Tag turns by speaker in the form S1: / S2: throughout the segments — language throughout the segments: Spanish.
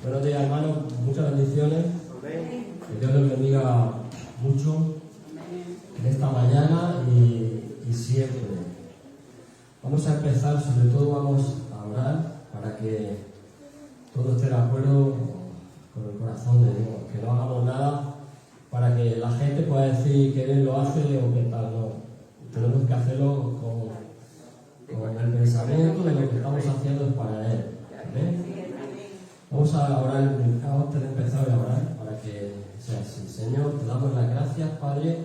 S1: Buenos días, hermanos. Muchas bendiciones. Que Dios les bendiga mucho en esta mañana y siempre. Vamos a empezar, sobre todo vamos a orar para que todo esté de acuerdo con el corazón de Dios. Que no hagamos nada para que la gente pueda decir que Él lo hace o que tal. No. Tenemos que hacerlo con el pensamiento de lo que estamos haciendo es para Él. ¿Amén? Vamos a orar antes de empezar a orar para que sea así. Señor, te damos las gracias, Padre.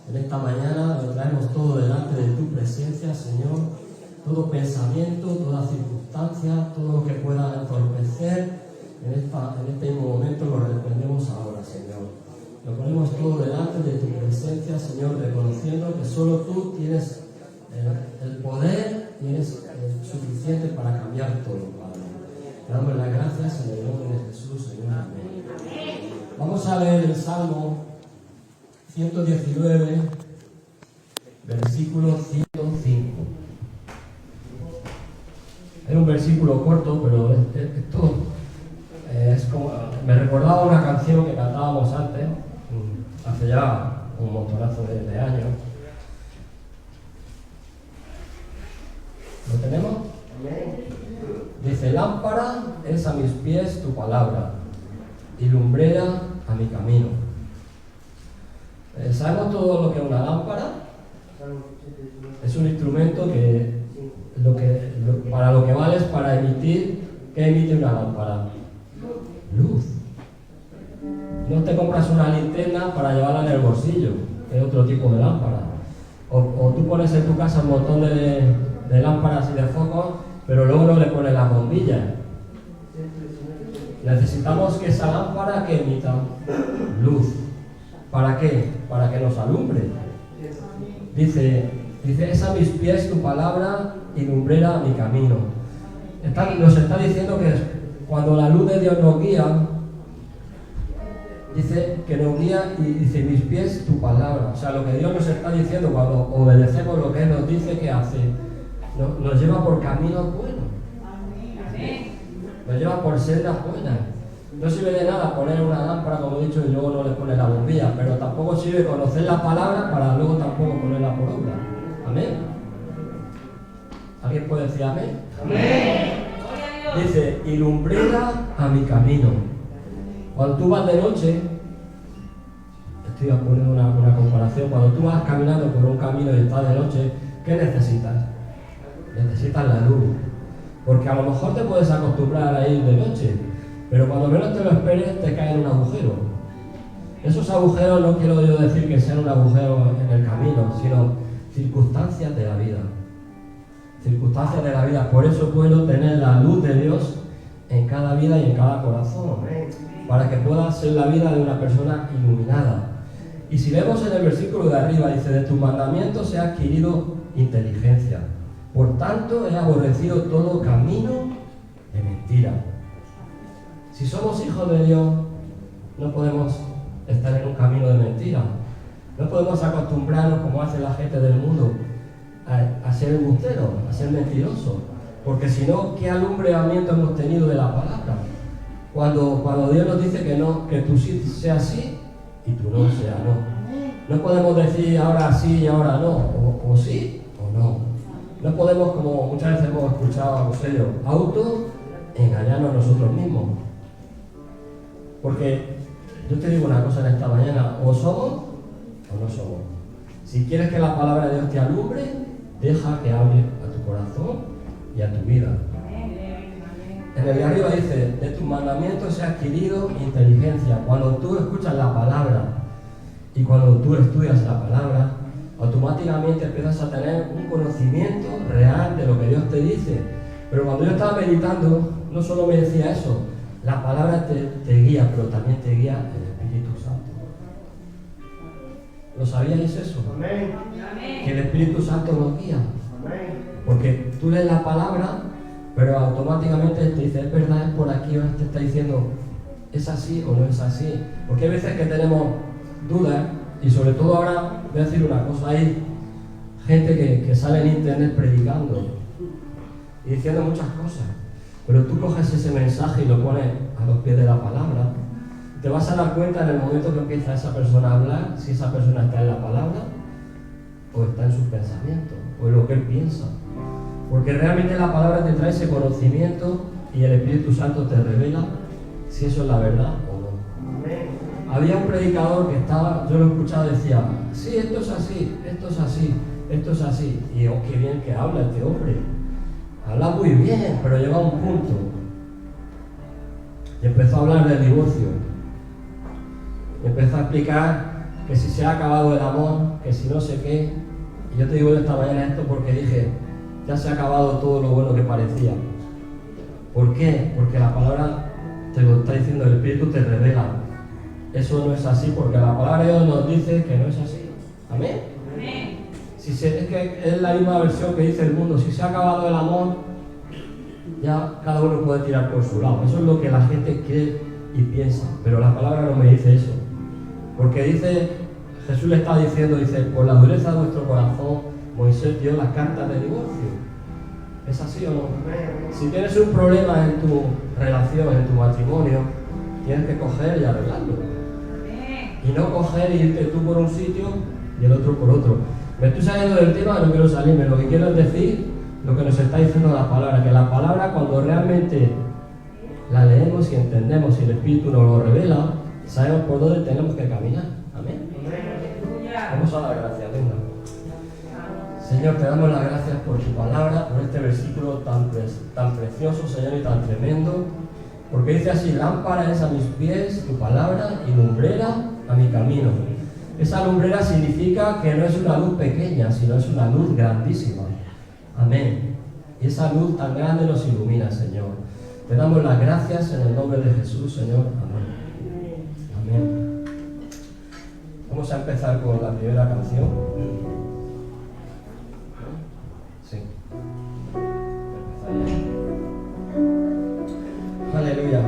S1: En esta mañana lo traemos todo delante de tu presencia, Señor. Todo pensamiento, toda circunstancia, todo lo que pueda entorpecer en este mismo momento lo reprendemos ahora, Señor. Lo ponemos todo delante de tu presencia, Señor, reconociendo que solo tú tienes el poder, tienes suficiente para cambiar todo, Padre. Te damos las gracias en el nombre de Jesús, Señor. Amén. Vamos a leer el Salmo 119, versículo 105. Es un versículo corto, pero esto es como... Me recordaba una canción que cantábamos antes, hace ya un montonazo de años. ¿Lo tenemos? Dice: lámpara es a mis pies tu palabra y lumbrera a mi camino. ¿Sabemos todo lo que es una lámpara? Es un instrumento que para lo que vale es para emitir. ¿Qué emite una lámpara? Luz. No te compras una linterna para llevarla en el bolsillo, que es otro tipo de lámpara. O tú pones en tu casa un montón de lámparas y de focos, pero luego no le pones las bombillas. Necesitamos que esa lámpara que emita luz. ¿Para qué? Para que nos alumbre. Dice, es a mis pies tu palabra y lumbrera mi camino. Nos está diciendo que cuando la luz de Dios nos guía, dice que nos guía y dice: mis pies tu palabra. O sea, lo que Dios nos está diciendo cuando obedecemos lo que Él nos dice que hace, nos lleva por caminos buenos. Nos lleva por sendas buenas. No sirve de nada poner una lámpara, como he dicho, y luego no le pone la bombilla, pero tampoco sirve conocer la palabra para luego tampoco ponerla por obra. Amén. ¿Alguien puede decir amén? Amén. Dice: y lumbrera a mi camino. Cuando tú vas de noche, estoy poniendo una comparación, cuando tú vas caminando por un camino y estás de noche, ¿qué necesitas? Necesitas la luz. Porque a lo mejor te puedes acostumbrar a ir de noche, pero cuando menos te lo esperes te cae en un agujero. Esos agujeros no quiero yo decir que sean un agujero en el camino, sino circunstancias de la vida. Circunstancias de la vida. Por eso es bueno tener la luz de Dios en cada vida y en cada corazón, para que pueda ser la vida de una persona iluminada. Y si vemos en el versículo de arriba, dice: de tus mandamientos se ha adquirido inteligencia. Por tanto, he aborrecido todo camino de mentira. Si somos hijos de Dios, no podemos estar en un camino de mentira. No podemos acostumbrarnos, como hace la gente del mundo, a ser embusteros, a ser mentirosos. Porque si no, ¿qué alumbramiento hemos tenido de la palabra? Cuando Dios nos dice que no, que tú sí sea sí y tú no sea no. No podemos decir ahora sí y ahora no, o sí o no. No podemos, como muchas veces hemos escuchado a ustedes, engañarnos nosotros mismos. Porque yo te digo una cosa en esta mañana: o somos o no somos. Si quieres que la palabra de Dios te alumbre, deja que hable a tu corazón y a tu vida. En el de arriba dice: de tus mandamientos se ha adquirido inteligencia. Cuando tú escuchas la palabra y cuando tú estudias la palabra, automáticamente empiezas a tener un conocimiento real de lo que Dios te dice. Pero cuando yo estaba meditando, no solo me decía eso, la palabra te guía, pero también te guía el Espíritu Santo. ¿Lo sabíais eso? Amén. Que el Espíritu Santo nos guía. Porque tú lees la palabra, pero automáticamente te dice: es verdad, es por aquí. Ahora te está diciendo: ¿es así o no es así? Porque hay veces que tenemos dudas, y sobre todo ahora voy a decir una cosa: hay gente que sale en internet predicando y diciendo muchas cosas, Pero tú coges ese mensaje y lo pones a los pies de la palabra. Te vas a dar cuenta en el momento que empieza esa persona a hablar, si esa persona está en la palabra o está en sus pensamientos, o en lo que él piensa. Porque realmente la palabra te trae ese conocimiento y el Espíritu Santo te revela si eso es la verdad o no. Había un predicador que estaba, yo lo he escuchado, decía, sí, esto es así, esto es así, esto es así. Y oh, qué bien que habla este hombre. Habla muy bien, pero llega a un punto. Y empezó a hablar del divorcio. Y empezó a explicar que si se ha acabado el amor, que si no sé qué. Y yo te digo esta mañana esto porque dije, ya se ha acabado todo lo bueno que parecía. ¿Por qué? Porque la palabra te lo está diciendo, el Espíritu te revela. Eso no es así, porque la palabra de Dios nos dice que no es así. ¿Amén? Amén. Es que es la misma versión que dice el mundo. Si se ha acabado el amor, ya cada uno puede tirar por su lado. Eso es lo que la gente cree y piensa. Pero la palabra no me dice eso. Porque dice, Jesús le está diciendo, dice, por la dureza de vuestro corazón, Moisés dio las cartas de divorcio. ¿Es así o no? Si tienes un problema en tu relación, en tu matrimonio, tienes que coger y arreglarlo. Y no coger y irte tú por un sitio y el otro por otro. Me estoy saliendo del tema, no quiero salirme. Lo que quiero es decir lo que nos está diciendo la palabra. Que la palabra, cuando realmente la leemos y entendemos y el Espíritu nos lo revela, sabemos por dónde tenemos que caminar. Amén. Vamos a dar gracias, venga. Señor, te damos las gracias por tu palabra, por este versículo tan precioso, Señor, y tan tremendo. Porque dice así, lámpara es a mis pies tu palabra y lumbrera a mi camino. Esa lumbrera significa que no es una luz pequeña, sino es una luz grandísima. Amén. Y esa luz tan grande nos ilumina, Señor. Te damos las gracias en el nombre de Jesús, Señor. Amén. Amén. Vamos a empezar con la primera canción. Sí. Aleluya.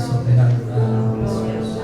S1: estás operando nada, Jesús.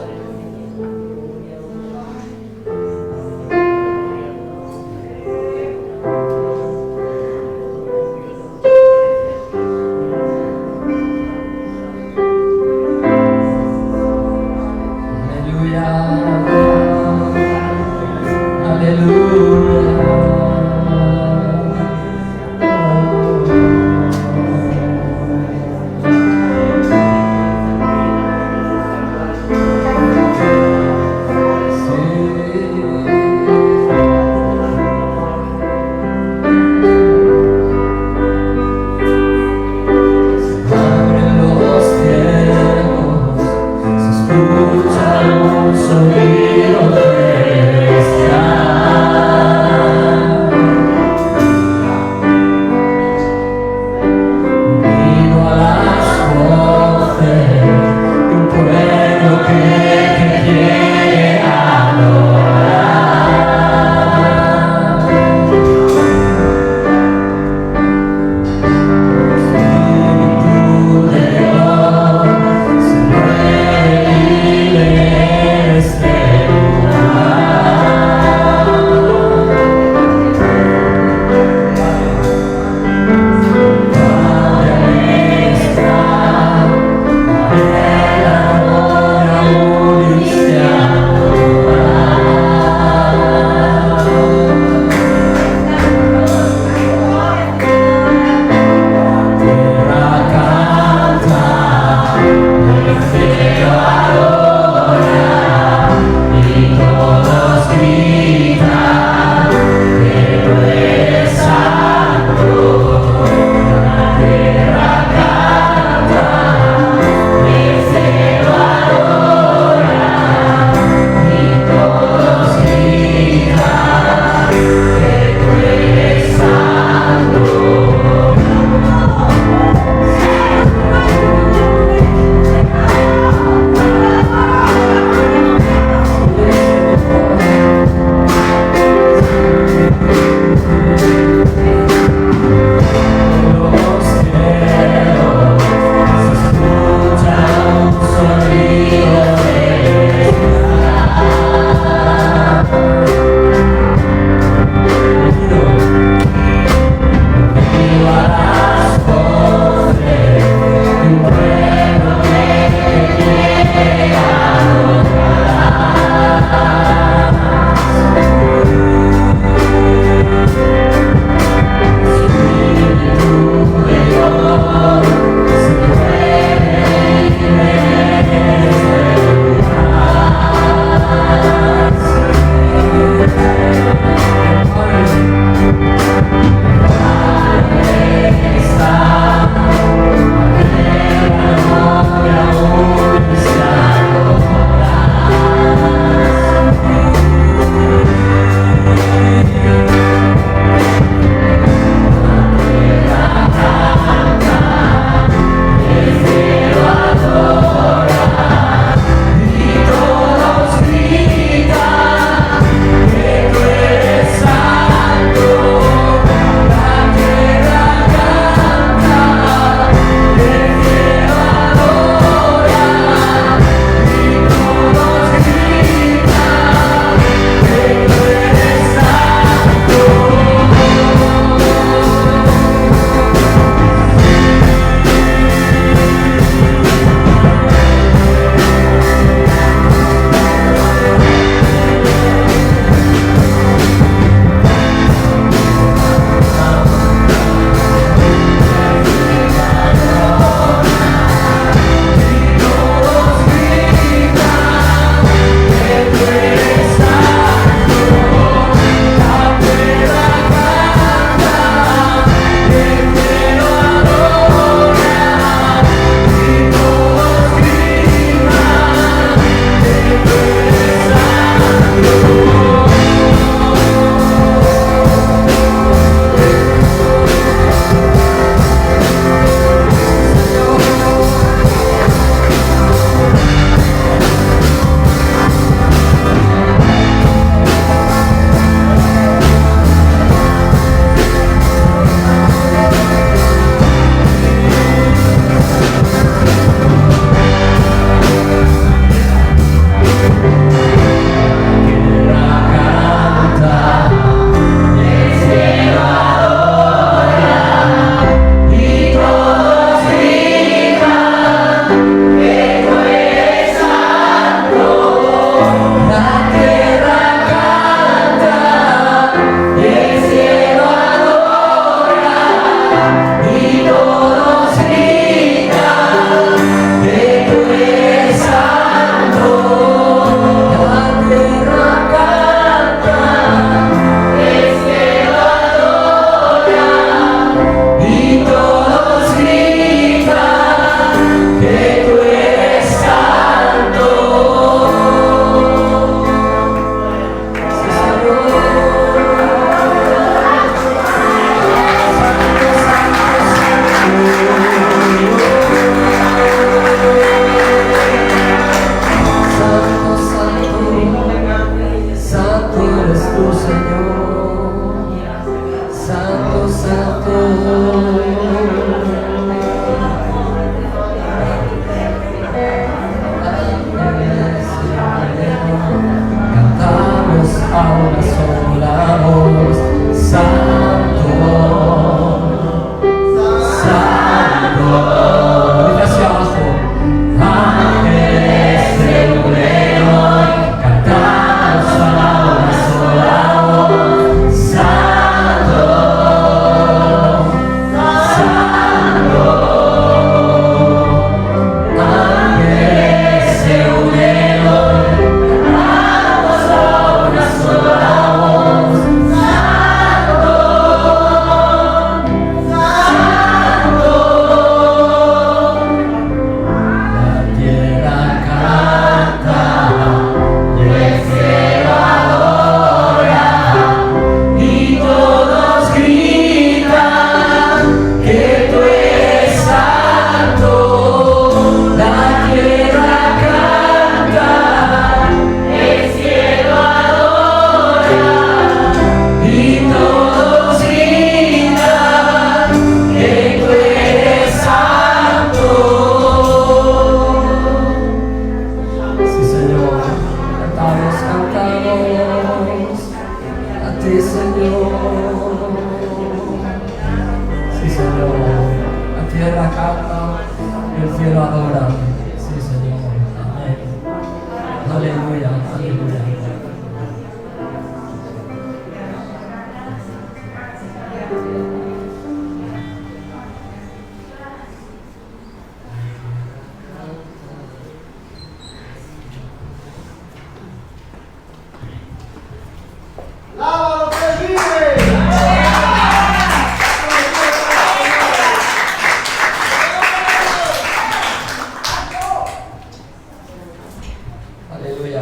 S1: Aleluya.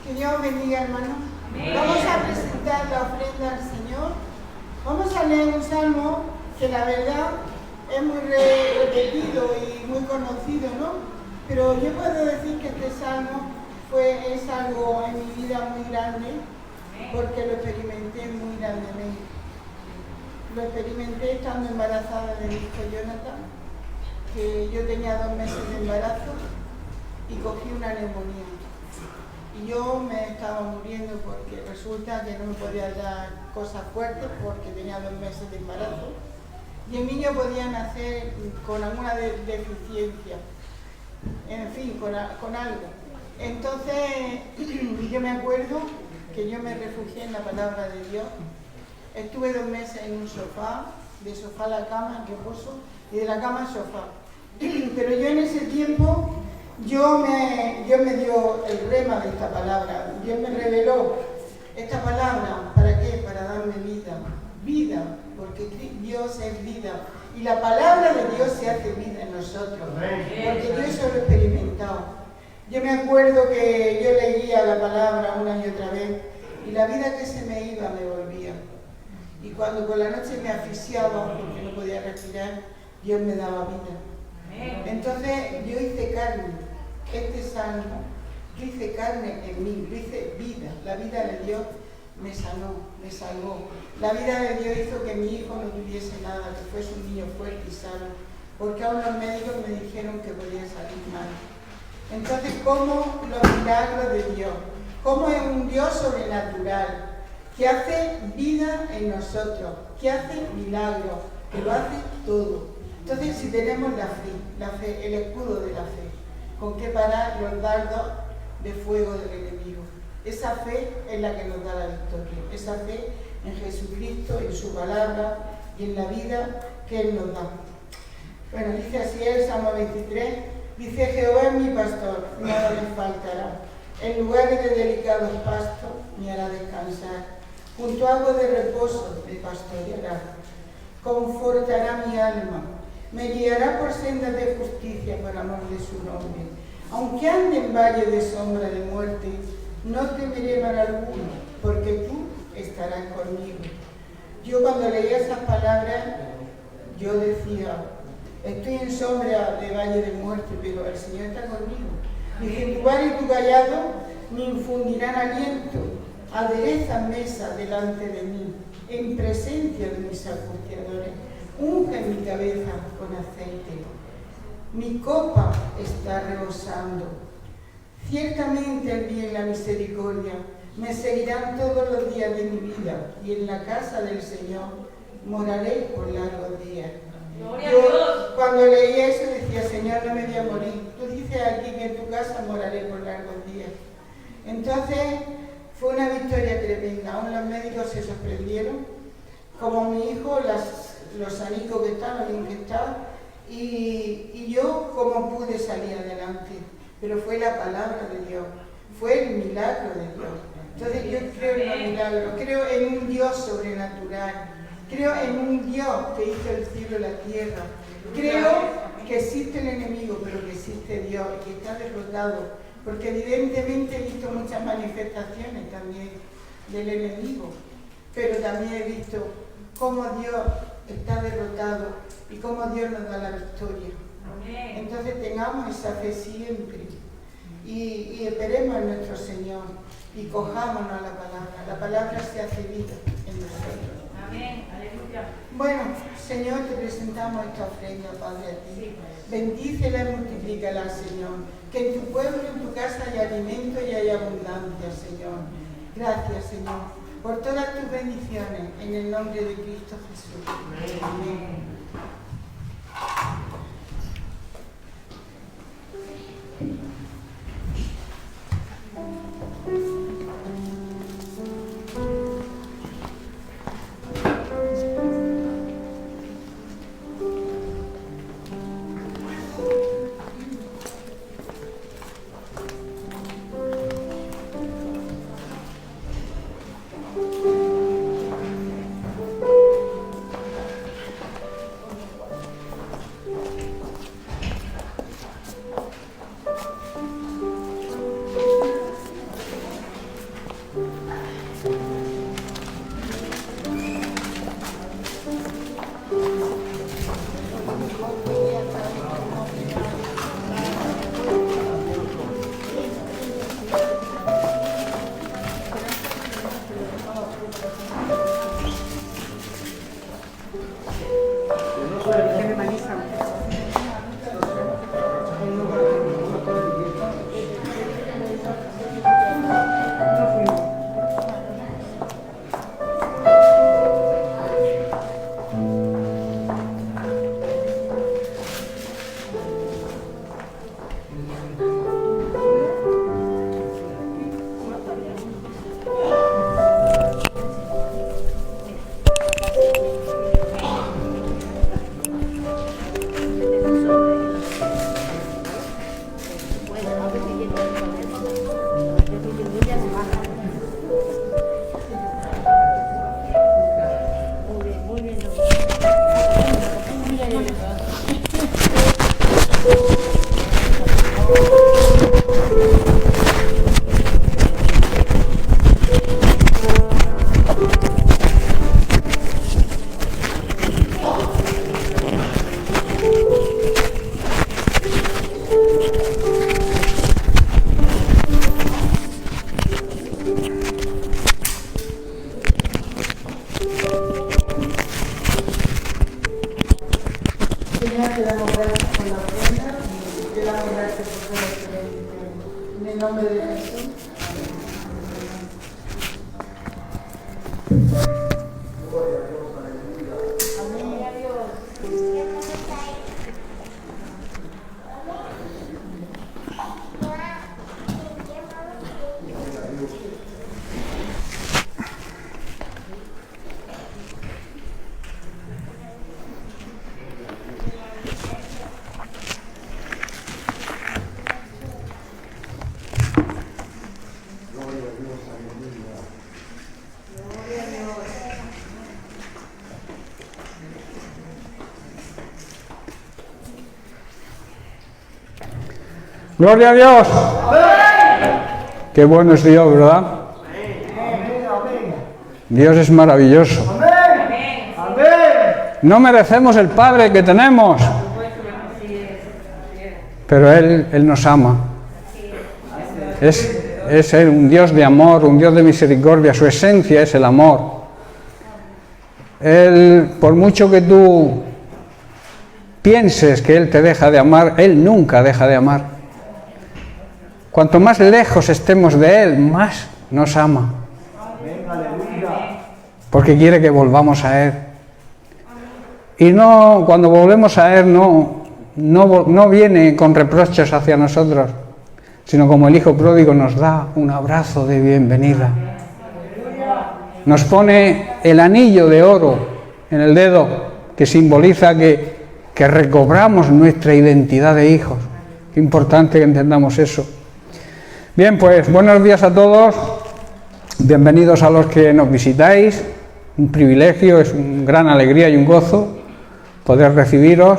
S2: Que Dios bendiga, hermano. Vamos a presentar la ofrenda al Señor. Vamos a leer un salmo que la verdad es muy repetido y muy conocido, ¿no? Pero yo puedo decir que este salmo es algo en mi vida muy grande, porque lo experimenté muy grandemente. Lo experimenté estando embarazada de mi hijo Jonathan, que yo tenía 2 meses de embarazo y cogí una neumonía. Y yo me estaba muriendo porque resulta que no me podía dar cosas fuertes porque tenía 2 meses de embarazo. Y el niño podía nacer con alguna deficiencia, en fin, con algo. Entonces, yo me acuerdo que yo me refugié en la palabra de Dios. Estuve 2 meses en un sofá, de sofá a la cama, reposo, y de la cama al sofá. Pero yo en ese tiempo, Dios me dio el rema de esta palabra. Dios me reveló esta palabra. ¿Para qué? Para darme vida. Vida, porque Dios es vida. Y la palabra de Dios se hace vida en nosotros. Porque yo eso lo he experimentado. Yo me acuerdo que yo leía la palabra una y otra vez. Y la vida que se me iba me volvía. Y cuando por la noche me asfixiaba, porque no podía respirar, Dios me daba vida. Entonces yo hice carne, este salmo, yo hice carne en mí, yo hice vida. La vida de Dios me sanó, me salvó. La vida de Dios hizo que mi hijo no tuviese nada, que fuese un niño fuerte y sano, porque a unos médicos me dijeron que podía salir mal. Entonces, ¿cómo los milagros de Dios? ¿Cómo es un Dios sobrenatural? Que hace vida en nosotros, que hace milagros, que lo hace todo. Entonces, si tenemos la fe, el escudo de la fe, ¿con qué parar los dardos de fuego del enemigo? Esa fe es la que nos da la victoria. Esa fe en Jesucristo, en su palabra y en la vida que Él nos da. Bueno, dice así el Salmo 23, dice: Jehová es mi pastor, nada me faltará. En lugares de delicados pastos me hará descansar. Junto a aguas de reposo me pastoreará. Confortará mi alma. Me guiará por sendas de justicia por amor de su nombre. Aunque ande en valle de sombra de muerte, no temeré mal alguno, porque tú estarás conmigo. Yo cuando leía esas palabras, yo decía, estoy en sombra de valle de muerte, pero el Señor está conmigo. Dice, tu vara y tu callado me infundirán aliento. Aderezan mesa delante de mí, en presencia de mis angustiadores. Unge mi cabeza con aceite. Mi copa está rebosando. Ciertamente el bien y la misericordia me seguirán todos los días de mi vida, y en la casa del Señor moraré por largos días. Yo cuando leía eso decía, Señor, no me voy a morir. Tú dices aquí que en tu casa moraré por largos días. Entonces fue una victoria tremenda. Aún los médicos se sorprendieron, como mi hijo, los sanicos que estaban, bien que estaba, y yo como pude salir adelante. Pero fue la palabra de Dios, fue el milagro de Dios. Entonces yo creo en los milagros, creo en un Dios sobrenatural, creo en un Dios que hizo el cielo y la tierra, creo que existe el enemigo, pero que existe Dios y que está derrotado, porque evidentemente he visto muchas manifestaciones también del enemigo, pero también he visto cómo Dios está derrotado y cómo Dios nos da la victoria. Entonces tengamos esa fe siempre y esperemos en nuestro Señor y cojámonos a la palabra. La palabra se hace vida en nosotros. Bueno, Señor, te presentamos esta ofrenda, Padre, a ti. Bendícela y multiplícala, Señor. Que en tu pueblo, en tu casa haya alimento y haya abundancia, Señor. Gracias, Señor, por todas tus bendiciones, en el nombre de Cristo Jesús. Amén. Señor, te damos gracias por la ofrenda y te damos gracias por todo lo que bendiciones. En el nombre de Jesús.
S3: Gloria a Dios. Qué bueno es Dios, ¿verdad? Dios es maravilloso. No merecemos el Padre que tenemos, pero Él nos ama. Es un Dios de amor, un Dios de misericordia. Su esencia es el amor. Él, por mucho que tú pienses que Él te deja de amar, Él nunca deja de amar. Cuanto más lejos estemos de Él, más nos ama. Porque quiere que volvamos a Él. Y no, cuando volvemos a Él, no viene con reproches hacia nosotros, sino como el hijo pródigo nos da un abrazo de bienvenida. Nos pone el anillo de oro en el dedo, que simboliza que recobramos nuestra identidad de hijos. Qué importante que entendamos eso. Bien, pues buenos días a todos, bienvenidos a los que nos visitáis, un privilegio, es una gran alegría y un gozo poder recibiros.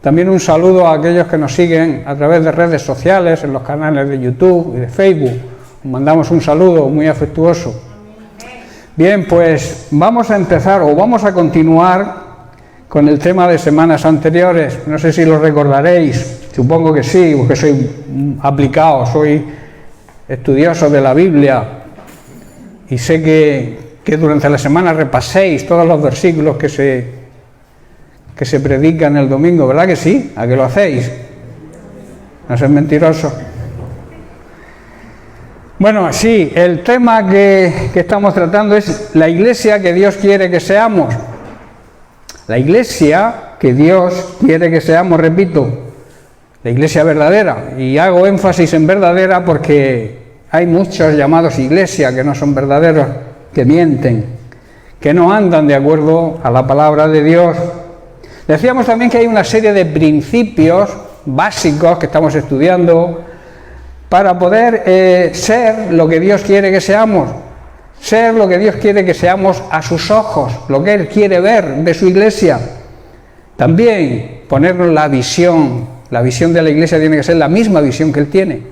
S3: También un saludo a aquellos que nos siguen a través de redes sociales, en los canales de YouTube y de Facebook. Os mandamos un saludo muy afectuoso. Bien, pues vamos a empezar o vamos a continuar con el tema de semanas anteriores. No sé si lo recordaréis, supongo que sí, porque soy aplicado, soy estudioso de la Biblia y sé que que durante la semana repaséis todos los versículos que se predican el domingo, ¿verdad que sí? ¿A qué lo hacéis? No seas mentiroso. Bueno, sí, el tema que estamos tratando es la iglesia que Dios quiere que seamos. La iglesia que Dios quiere que seamos, repito, la iglesia verdadera. Y hago énfasis en verdadera porque hay muchos llamados iglesia que no son verdaderos, que mienten, que no andan de acuerdo a la palabra de Dios. Decíamos también que hay una serie de principios básicos que estamos estudiando para poder ser lo que Dios quiere que seamos, ser lo que Dios quiere que seamos a sus ojos, lo que Él quiere ver de su iglesia. También ponernos la visión de la iglesia tiene que ser la misma visión que Él tiene.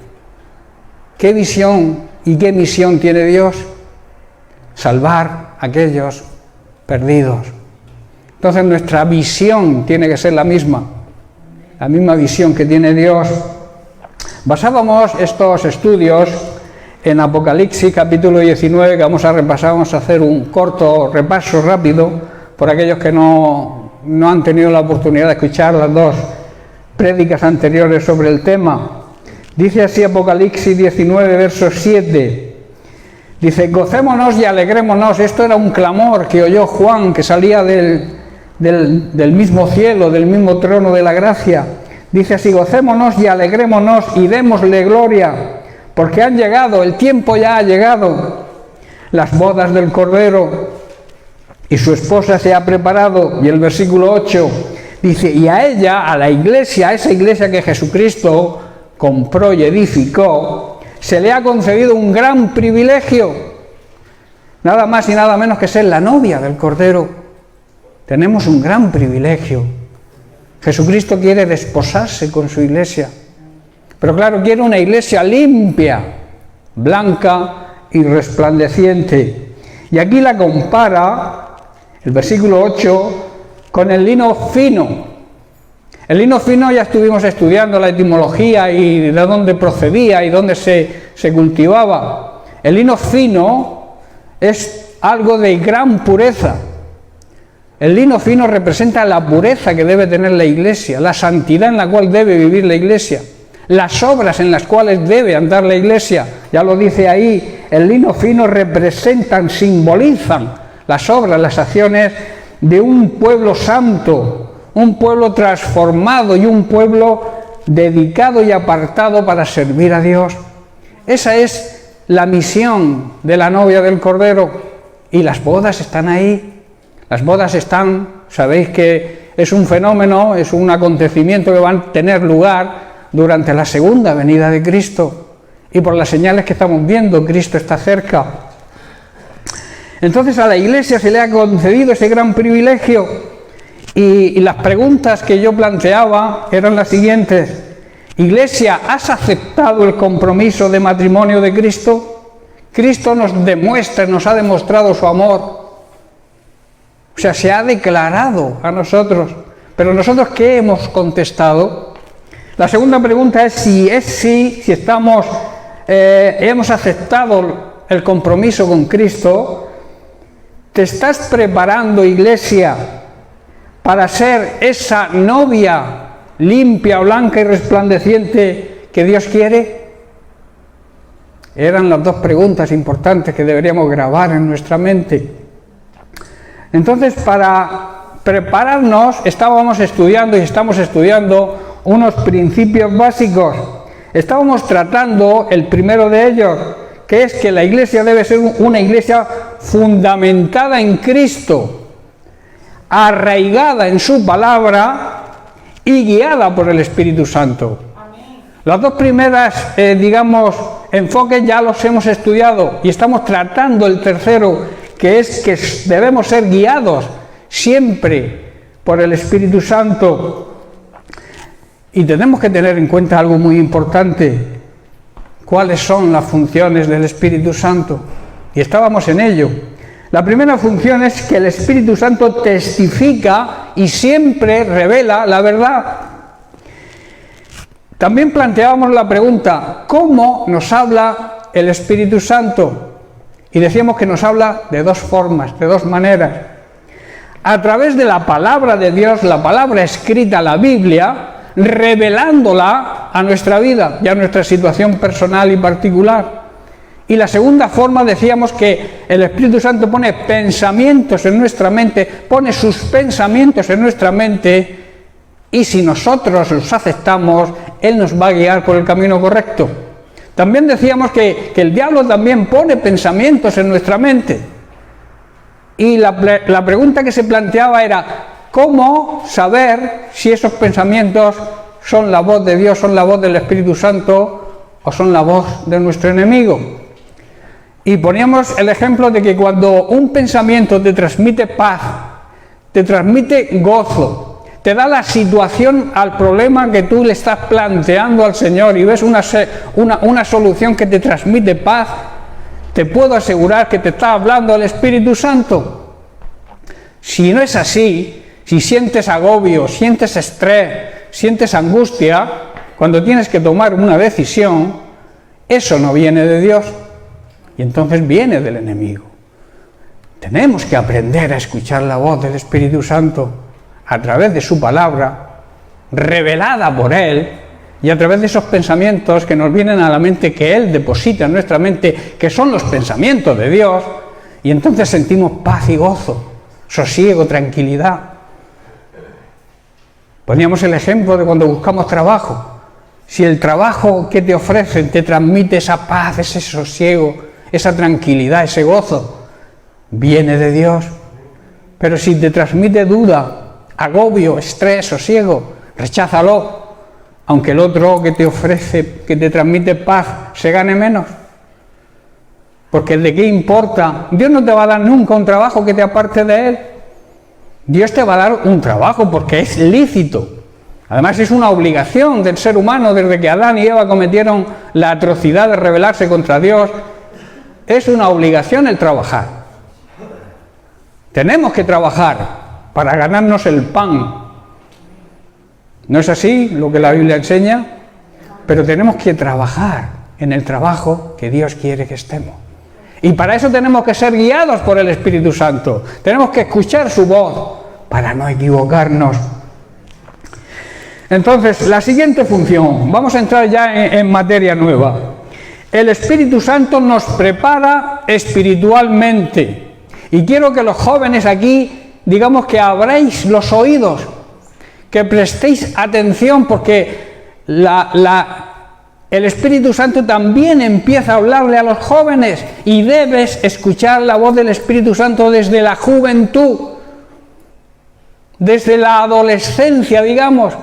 S3: ¿Qué visión y qué misión tiene Dios? Salvar a aquellos perdidos. Entonces nuestra visión tiene que ser la misma visión que tiene Dios. Basábamos estos estudios en Apocalipsis capítulo 19, que vamos a repasar, vamos a hacer un corto repaso rápido por aquellos que no han tenido la oportunidad de escuchar las dos prédicas anteriores sobre el tema. Dice así Apocalipsis 19, verso 7. Dice: gocémonos y alegrémonos. Esto era un clamor que oyó Juan, que salía del mismo cielo, del mismo trono de la gracia. Dice así: gocémonos y alegrémonos y démosle gloria, porque han llegado, el tiempo ya ha llegado, las bodas del Cordero, y su esposa se ha preparado. Y el versículo 8 dice: y a ella, a la iglesia, a esa iglesia que Jesucristo compró y edificó, se le ha concedido un gran privilegio, nada más y nada menos que ser la novia del Cordero. Tenemos un gran privilegio. Jesucristo quiere desposarse con su iglesia, pero claro, quiere una iglesia limpia, blanca y resplandeciente. Y aquí la compara, el versículo 8, con el lino fino. El lino fino ya estuvimos estudiando la etimología y de dónde procedía y dónde se cultivaba. El lino fino es algo de gran pureza. El lino fino representa la pureza que debe tener la iglesia, la santidad en la cual debe vivir la iglesia, las obras en las cuales debe andar la iglesia. Ya lo dice ahí, el lino fino representan, simbolizan las obras, las acciones de un pueblo santo, un pueblo transformado y un pueblo dedicado y apartado para servir a Dios. Esa es la misión de la novia del Cordero, y las bodas están ahí. Las bodas están, sabéis que es un fenómeno, es un acontecimiento que va a tener lugar durante la segunda venida de Cristo. Y por las señales que estamos viendo, Cristo está cerca. Entonces a la iglesia se le ha concedido ese gran privilegio. Y las preguntas que yo planteaba eran las siguientes. Iglesia, ¿has aceptado el compromiso de matrimonio de Cristo? Cristo nos ha demostrado su amor. O sea, se ha declarado a nosotros. Pero nosotros, ¿qué hemos contestado? La segunda pregunta es si hemos aceptado el compromiso con Cristo. ¿Te estás preparando, iglesia, para ser esa novia limpia, blanca y resplandeciente que Dios quiere? Eran las dos preguntas importantes que deberíamos grabar en nuestra mente. Entonces, para prepararnos, estábamos estudiando y estamos estudiando unos principios básicos. Estábamos tratando el primero de ellos, que es que la iglesia debe ser una iglesia fundamentada en Cristo, arraigada en su palabra y guiada por el Espíritu Santo. Las dos primeras, enfoques ya los hemos estudiado y estamos tratando el tercero, que es que debemos ser guiados siempre por el Espíritu Santo. Y tenemos que tener en cuenta algo muy importante: cuáles son las funciones del Espíritu Santo. Y estábamos en ello. La primera función es que el Espíritu Santo testifica y siempre revela la verdad. También planteábamos la pregunta: ¿cómo nos habla el Espíritu Santo? Y decíamos que nos habla de dos formas, de dos maneras. A través de la palabra de Dios, la palabra escrita, la Biblia, revelándola a nuestra vida y a nuestra situación personal y particular. Y la segunda forma, decíamos que el Espíritu Santo pone pensamientos en nuestra mente, pone sus pensamientos en nuestra mente, y si nosotros los aceptamos, Él nos va a guiar por el camino correcto. También decíamos que el diablo también pone pensamientos en nuestra mente. Y la pregunta que se planteaba era, ¿cómo saber si esos pensamientos son la voz de Dios, son la voz del Espíritu Santo o son la voz de nuestro enemigo? Y poníamos el ejemplo de que cuando un pensamiento te transmite paz, te transmite gozo, te da la situación al problema que tú le estás planteando al Señor y ves una solución que te transmite paz, te puedo asegurar que te está hablando el Espíritu Santo. Si no es así, si sientes agobio, sientes estrés, sientes angustia, cuando tienes que tomar una decisión, eso no viene de Dios. Y entonces viene del enemigo. Tenemos que aprender a escuchar la voz del Espíritu Santo a través de su palabra, revelada por Él, y a través de esos pensamientos que nos vienen a la mente, que Él deposita en nuestra mente, que son los pensamientos de Dios, y entonces sentimos paz y gozo, sosiego, tranquilidad. Poníamos el ejemplo de cuando buscamos trabajo. Si el trabajo que te ofrecen te transmite esa paz, ese sosiego, esa tranquilidad, ese gozo, viene de Dios. Pero si te transmite duda, agobio, estrés, sosiego, recházalo, aunque el otro que te ofrece, que te transmite paz, se gane menos. Porque ¿de qué importa? Dios no te va a dar nunca un trabajo que te aparte de Él. Dios te va a dar un trabajo porque es lícito. Además es una obligación del ser humano desde que Adán y Eva cometieron la atrocidad de rebelarse contra Dios. Es una obligación el trabajar. Tenemos que trabajar para ganarnos el pan. ¿No es así lo que la Biblia enseña? Pero tenemos que trabajar en el trabajo que Dios quiere que estemos. Y para eso tenemos que ser guiados por el Espíritu Santo. Tenemos que escuchar su voz para no equivocarnos. Entonces, la siguiente función, vamos a entrar ya en materia nueva. El Espíritu Santo nos prepara espiritualmente. Y quiero que los jóvenes aquí, digamos que abráis los oídos, que prestéis atención, porque el Espíritu Santo también empieza a hablarle a los jóvenes y debes escuchar la voz del Espíritu Santo desde la juventud, desde la adolescencia, digamos.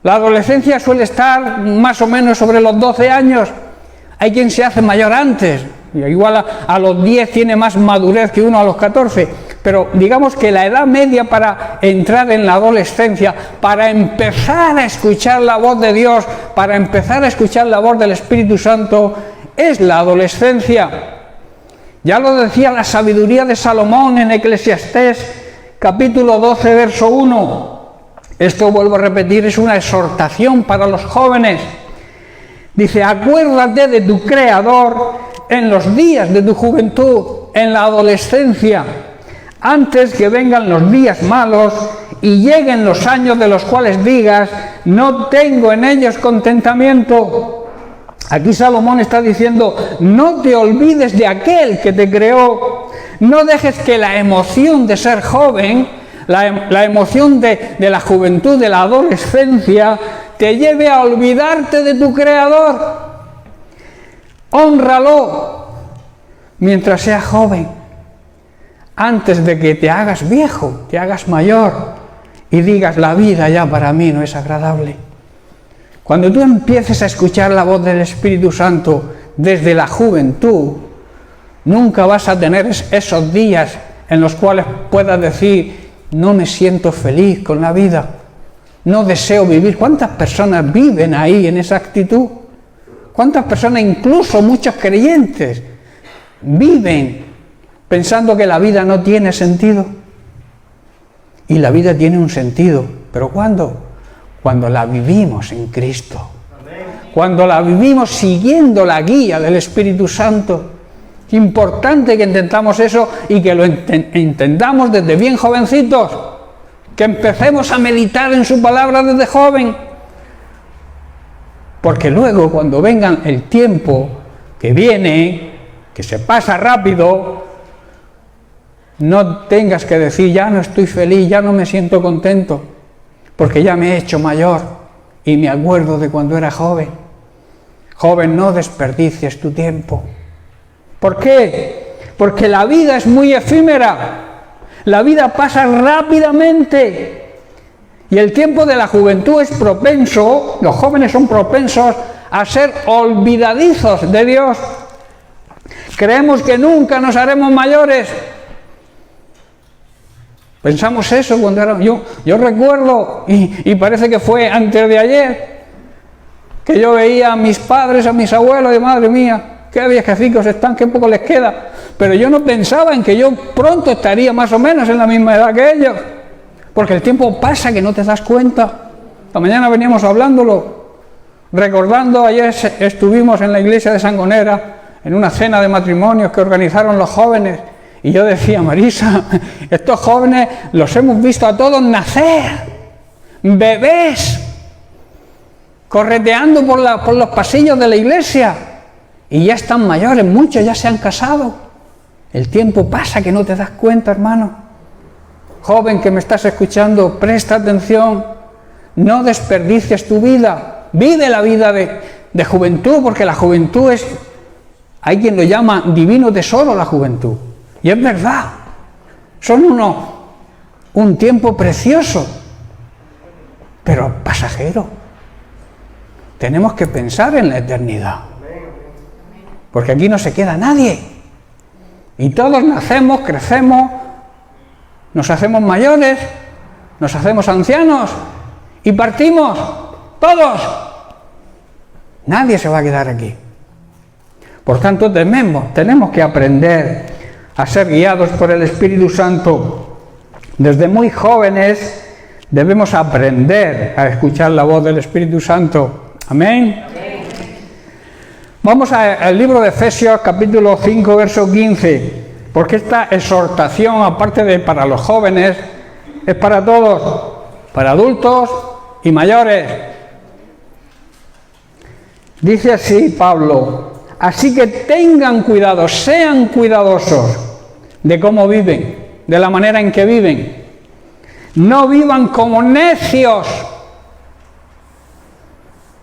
S3: La adolescencia suele estar más o menos sobre los 12 años. Hay quien se hace mayor antes, igual a los 10 tiene más madurez que uno a los 14, pero digamos que la edad media para entrar en la adolescencia, para empezar a escuchar la voz de Dios, para empezar a escuchar la voz del Espíritu Santo, es la adolescencia. Ya lo decía la sabiduría de Salomón en Eclesiastés, capítulo 12, verso 1. Esto, vuelvo a repetir, es una exhortación para los jóvenes. Dice, acuérdate de tu Creador en los días de tu juventud, en la adolescencia, antes que vengan los días malos y lleguen los años de los cuales digas, no tengo en ellos contentamiento. Aquí Salomón está diciendo, no te olvides de aquel que te creó, no dejes que la emoción de ser joven, la emoción de la juventud, de la adolescencia, te lleve a olvidarte de tu Creador. Hónralo mientras seas joven, antes de que te hagas viejo, te hagas mayor y digas, la vida ya para mí no es agradable. Cuando tú empieces a escuchar la voz del Espíritu Santo desde la juventud, nunca vas a tener esos días en los cuales puedas decir, no me siento feliz con la vida, no deseo vivir. ¿Cuántas personas viven ahí en esa actitud? ¿Cuántas personas, incluso muchos creyentes, viven pensando que la vida no tiene sentido? Y la vida tiene un sentido, ¿pero cuándo? Cuando la vivimos en Cristo, cuando la vivimos siguiendo la guía del Espíritu Santo. Es importante que intentamos eso y que lo intentamos desde bien jovencitos, que empecemos a meditar en su palabra desde joven, porque luego cuando venga el tiempo que viene, que se pasa rápido, no tengas que decir ya no estoy feliz, ya no me siento contento, porque ya me he hecho mayor y me acuerdo de cuando era joven. Joven, no desperdicies tu tiempo. ¿Por qué? Porque la vida es muy efímera, la vida pasa rápidamente y el tiempo de la juventud es propenso, los jóvenes son propensos a ser olvidadizos de Dios. Creemos que nunca nos haremos mayores. Pensamos eso cuando era yo recuerdo, y parece que fue antes de ayer, que yo veía a mis padres, a mis abuelos, y madre mía, qué viejecitos están, qué poco les queda. Pero yo no pensaba en que yo pronto estaría más o menos en la misma edad que ellos, porque el tiempo pasa que no te das cuenta. Esta mañana veníamos hablándolo, recordando, ayer estuvimos en la iglesia de Sangonera, en una cena de matrimonios que organizaron los jóvenes, y yo decía, Marisa, estos jóvenes los hemos visto a todos nacer, bebés, correteando por los pasillos de la iglesia, y ya están mayores, muchos ya se han casado. El tiempo pasa que no te das cuenta, hermano. Joven que me estás escuchando, presta atención, no desperdicies tu vida, vive la vida de juventud, porque la juventud es, hay quien lo llama divino tesoro, la juventud, y es verdad, son un tiempo precioso, pero pasajero. Tenemos que pensar en la eternidad, porque aquí no se queda nadie, y todos nacemos, crecemos, nos hacemos mayores, nos hacemos ancianos, y partimos, todos. Nadie se va a quedar aquí. Por tanto, tenemos que aprender a ser guiados por el Espíritu Santo. Desde muy jóvenes debemos aprender a escuchar la voz del Espíritu Santo. Amén. Amén. Vamos al libro de Efesios, capítulo 5, verso 15, porque esta exhortación, aparte de para los jóvenes, es para todos, para adultos y mayores. Dice así Pablo: así que tengan cuidado, sean cuidadosos de cómo viven, de la manera en que viven. No vivan como necios.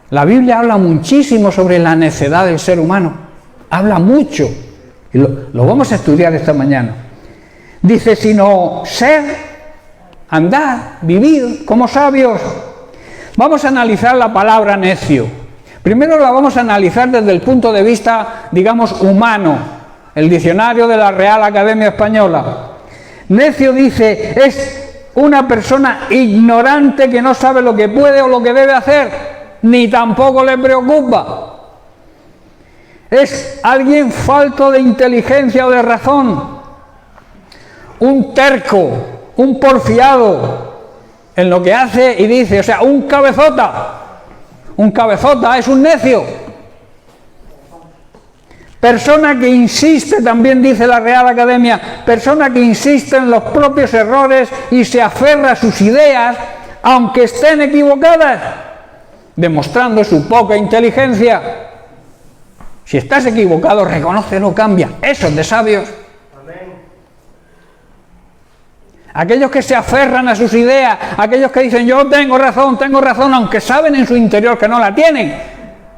S3: La Biblia habla muchísimo sobre la necedad del ser humano. Habla mucho. Y lo vamos a estudiar esta mañana. Dice, sino ser, andar, vivir como sabios. Vamos a analizar la palabra necio. Primero la vamos a analizar desde el punto de vista, digamos, humano. El diccionario de la Real Academia Española. Necio dice, es una persona ignorante que no sabe lo que puede o lo que debe hacer, ni tampoco le preocupa. Es alguien falto de inteligencia o de razón, un terco, un porfiado en lo que hace y dice, o sea, un cabezota. Un cabezota es un necio. Persona que insiste, también dice la Real Academia, persona que insiste en los propios errores y se aferra a sus ideas, aunque estén equivocadas, demostrando su poca inteligencia. Si estás equivocado, reconócelo, cambia. Eso es de sabios. Amén. Aquellos que se aferran a sus ideas, aquellos que dicen yo tengo razón, aunque saben en su interior que no la tienen,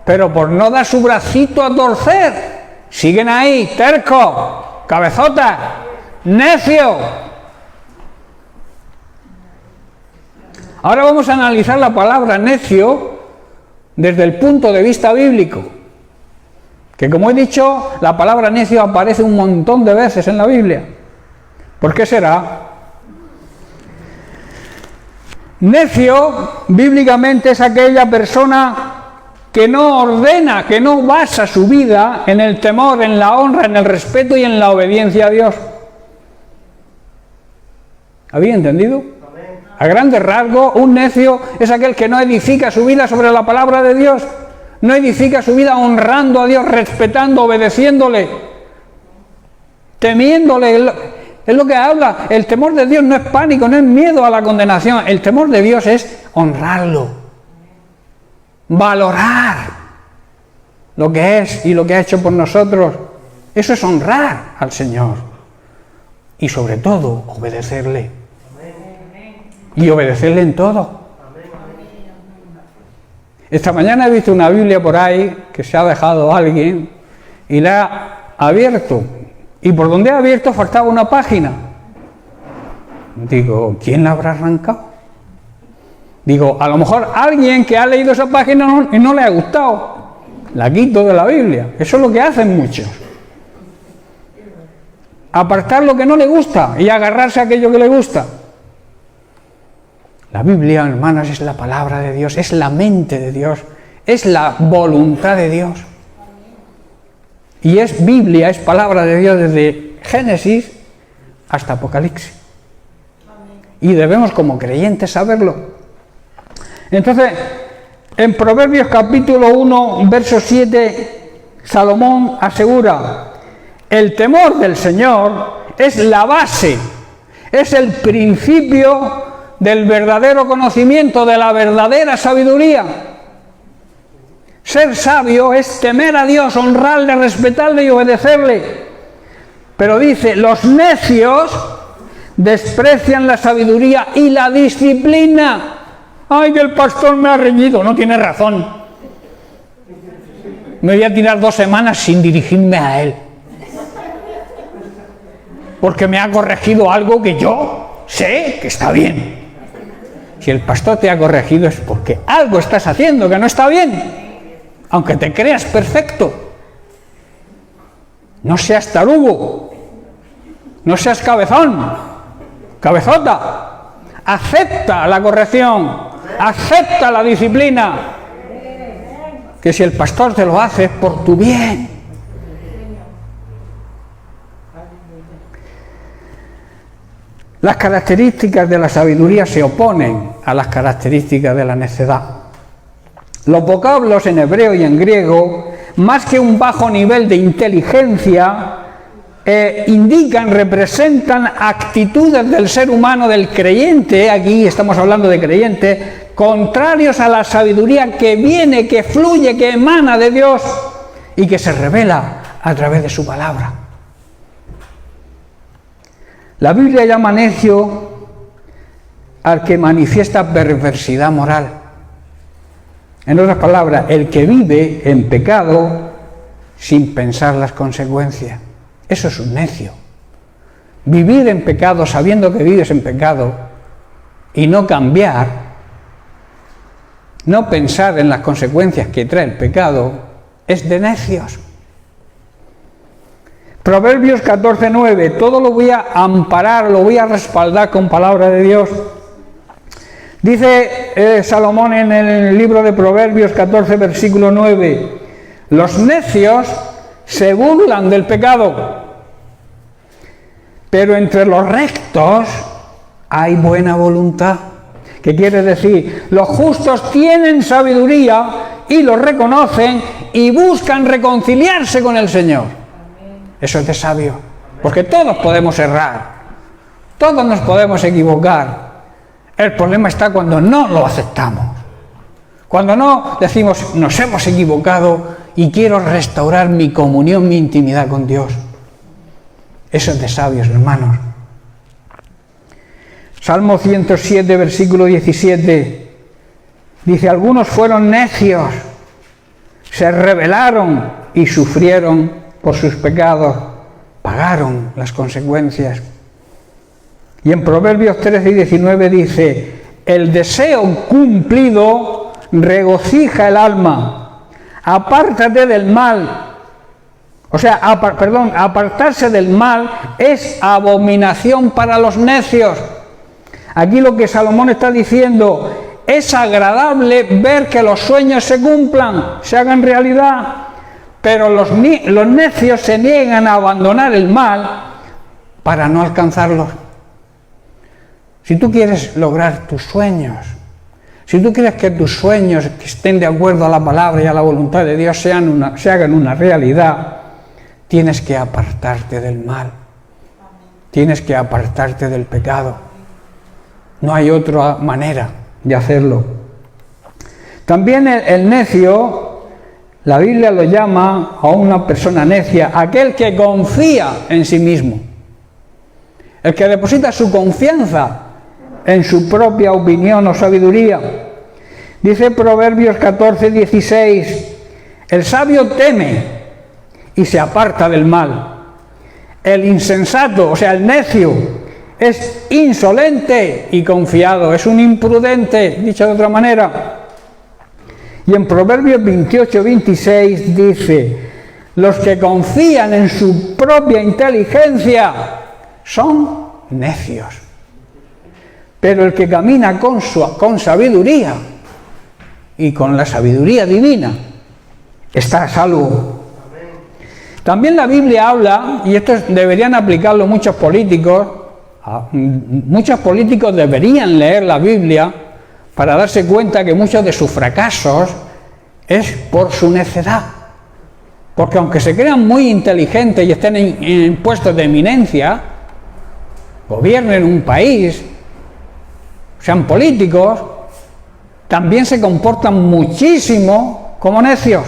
S3: pero por no dar su bracito a torcer, siguen ahí, terco, cabezota, necio. Ahora vamos a analizar la palabra necio desde el punto de vista bíblico, que como he dicho, la palabra necio aparece un montón de veces en la Biblia. ¿Por qué será? Necio, bíblicamente, es aquella persona que no ordena, que no basa su vida en el temor, en la honra, en el respeto y en la obediencia a Dios. ¿Había entendido? A grandes rasgos, un necio es aquel que no edifica su vida sobre la palabra de Dios, no edifica su vida honrando a Dios, respetando, obedeciéndole. temiéndole. Es lo que habla. El temor de Dios no es pánico, no es miedo a la condenación. El temor de Dios es honrarlo, valorar lo que es y lo que ha hecho por nosotros. Eso es honrar al Señor y sobre todo obedecerle, y obedecerle en todo. Esta mañana he visto una Biblia por ahí que se ha dejado alguien y la ha abierto, y por donde ha abierto faltaba una página. Digo, ¿quién la habrá arrancado? Digo, a lo mejor alguien que ha leído esa página y no le ha gustado, la quito de la Biblia. Eso es lo que hacen muchos, apartar lo que no le gusta y agarrarse a aquello que le gusta. La Biblia, hermanos, es la palabra de Dios, es la mente de Dios, es la voluntad de Dios. Y es Biblia, es palabra de Dios desde Génesis hasta Apocalipsis. Y debemos como creyentes saberlo. Entonces, en Proverbios capítulo 1, verso 7, Salomón asegura: el temor del Señor es la base, es el principio del verdadero conocimiento, de la verdadera sabiduría. Ser sabio es temer a Dios, honrarle, respetarle y obedecerle. Pero dice, los necios desprecian la sabiduría y la disciplina. ¡Ay, que el pastor me ha reñido! No tiene razón. Me voy a tirar 2 semanas sin dirigirme a él, porque me ha corregido algo que yo sé que está bien. Si el pastor te ha corregido es porque algo estás haciendo que no está bien, aunque te creas perfecto. No seas tarugo, no seas cabezón, cabezota. Acepta la corrección, acepta la disciplina, que si el pastor te lo hace es por tu bien. Las características de la sabiduría se oponen a las características de la necedad. Los vocablos en hebreo y en griego, más que un bajo nivel de inteligencia, indican, representan actitudes del ser humano, del creyente, aquí estamos hablando de creyente, contrarios a la sabiduría que viene, que fluye, que emana de Dios y que se revela a través de su palabra. La Biblia llama necio al que manifiesta perversidad moral. En otras palabras, el que vive en pecado sin pensar las consecuencias. Eso es un necio. Vivir en pecado sabiendo que vives en pecado y no cambiar, no pensar en las consecuencias que trae el pecado, es de necios. Proverbios 14:9, todo lo voy a amparar, lo voy a respaldar con palabra de Dios. Dice Salomón en el libro de Proverbios 14, versículo 9, los necios se burlan del pecado, pero entre los rectos hay buena voluntad. ¿Qué quiere decir? Los justos tienen sabiduría y lo reconocen y buscan reconciliarse con el Señor. Eso es de sabio, porque todos podemos errar, todos nos podemos equivocar. El problema está cuando no lo aceptamos, cuando no decimos, nos hemos equivocado y quiero restaurar mi comunión, mi intimidad con Dios. Eso es de sabios, hermanos. Salmo 107, versículo 17, dice, algunos fueron necios, se rebelaron y sufrieron por sus pecados, pagaron las consecuencias. Y en Proverbios 13 y 19 dice, el deseo cumplido regocija el alma, apártate del mal. O sea, apartarse del mal es abominación para los necios. Aquí lo que Salomón está diciendo, es agradable ver que los sueños se cumplan, se hagan realidad, pero los necios se niegan a abandonar el mal para no alcanzarlos. Si tú quieres lograr tus sueños, si tú quieres que tus sueños que estén de acuerdo a la palabra y a la voluntad de Dios se hagan una realidad, tienes que apartarte del mal. tienes que apartarte del pecado. No hay otra manera de hacerlo. También el necio, la Biblia lo llama a una persona necia, aquel que confía en sí mismo, el que deposita su confianza en su propia opinión o sabiduría. Dice Proverbios 14:16, el sabio teme y se aparta del mal. El insensato, o sea, el necio, es insolente y confiado, es un imprudente, dicho de otra manera. Y en Proverbios 28:26 dice, los que confían en su propia inteligencia son necios. Pero el que camina con sabiduría y con la sabiduría divina está a salvo. También la Biblia habla, y esto deberían aplicarlo muchos políticos deberían leer la Biblia para darse cuenta que muchos de sus fracasos es por su necedad. Porque aunque se crean muy inteligentes y estén en puestos de eminencia, gobiernen un país, sean políticos, también se comportan muchísimo como necios.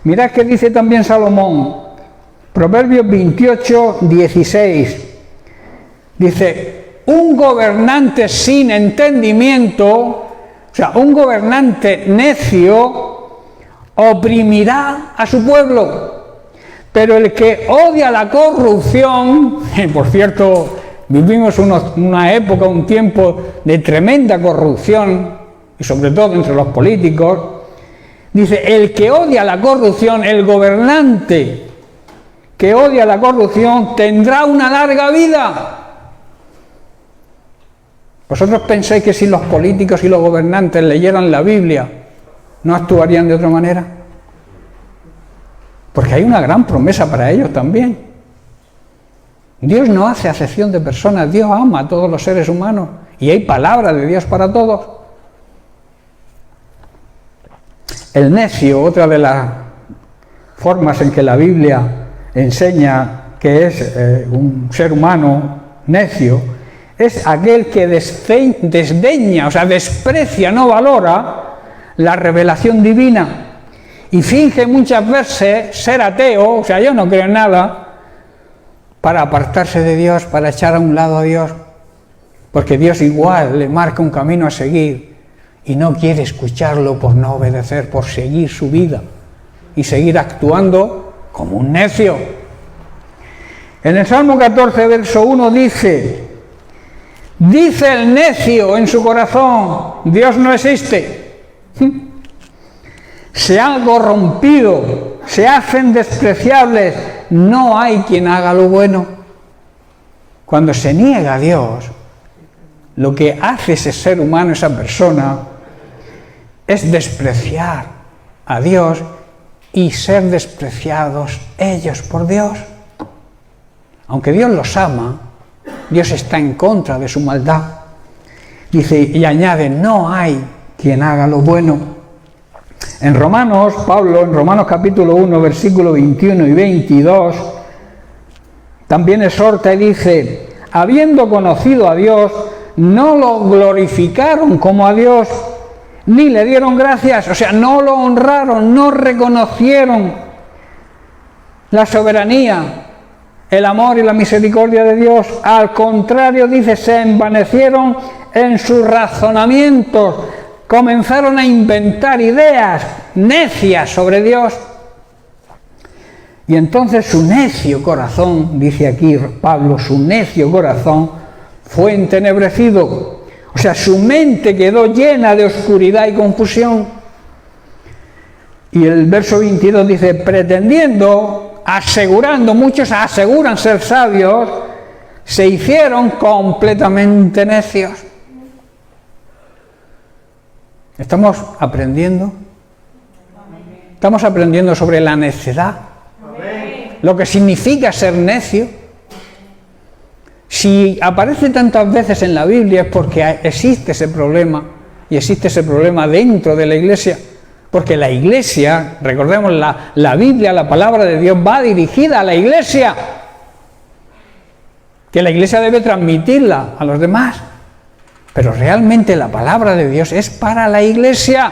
S3: Mirad que dice también Salomón, Proverbios 28:16, dice, un gobernante sin entendimiento, o sea, un gobernante necio, oprimirá a su pueblo, pero el que odia la corrupción, por cierto, vivimos una época, un tiempo de tremenda corrupción, y sobre todo entre los políticos, dice, el que odia la corrupción, el gobernante que odia la corrupción, tendrá una larga vida. ¿Vosotros pensáis que si los políticos y los gobernantes leyeran la Biblia, no actuarían de otra manera? Porque hay una gran promesa para ellos también. Dios no hace acepción de personas, Dios ama a todos los seres humanos y hay palabra de Dios para todos. El necio, otra de las formas en que la Biblia enseña que es un ser humano necio, es aquel que desdeña, o sea, desprecia, no valora la revelación divina y finge muchas veces ser ateo, o sea, yo no creo en nada, para apartarse de Dios, para echar a un lado a Dios, porque Dios igual le marca un camino a seguir y no quiere escucharlo por no obedecer, por seguir su vida y seguir actuando como un necio. En el Salmo 14, verso 1 dice el necio en su corazón, Dios no existe. Se han corrompido, se hacen despreciables, no hay quien haga lo bueno. Cuando se niega a Dios, lo que hace ese ser humano, esa persona, es despreciar a Dios y ser despreciados ellos por Dios. Aunque Dios los ama, Dios está en contra de su maldad. Dice y añade, no hay quien haga lo bueno. En Romanos, Pablo, en Romanos capítulo 1, versículo 21 y 22, también exhorta y dice, habiendo conocido a Dios, no lo glorificaron como a Dios, ni le dieron gracias, o sea, no lo honraron, no reconocieron la soberanía, el amor y la misericordia de Dios. Al contrario, dice, se envanecieron en sus razonamientos, comenzaron a inventar ideas necias sobre Dios. Y entonces su necio corazón, dice aquí Pablo, su necio corazón fue entenebrecido. O sea, su mente quedó llena de oscuridad y confusión. Y el verso 22 dice, pretendiendo, asegurando, muchos aseguran ser sabios, se hicieron completamente necios. ¿Estamos aprendiendo? Estamos aprendiendo sobre la necedad, lo que significa ser necio. Si aparece tantas veces en la Biblia es porque existe ese problema, y existe ese problema dentro de la Iglesia, porque la Iglesia, recordemos, la Biblia, la palabra de Dios va dirigida a la Iglesia. que la Iglesia debe transmitirla a los demás, pero realmente la palabra de Dios es para la Iglesia.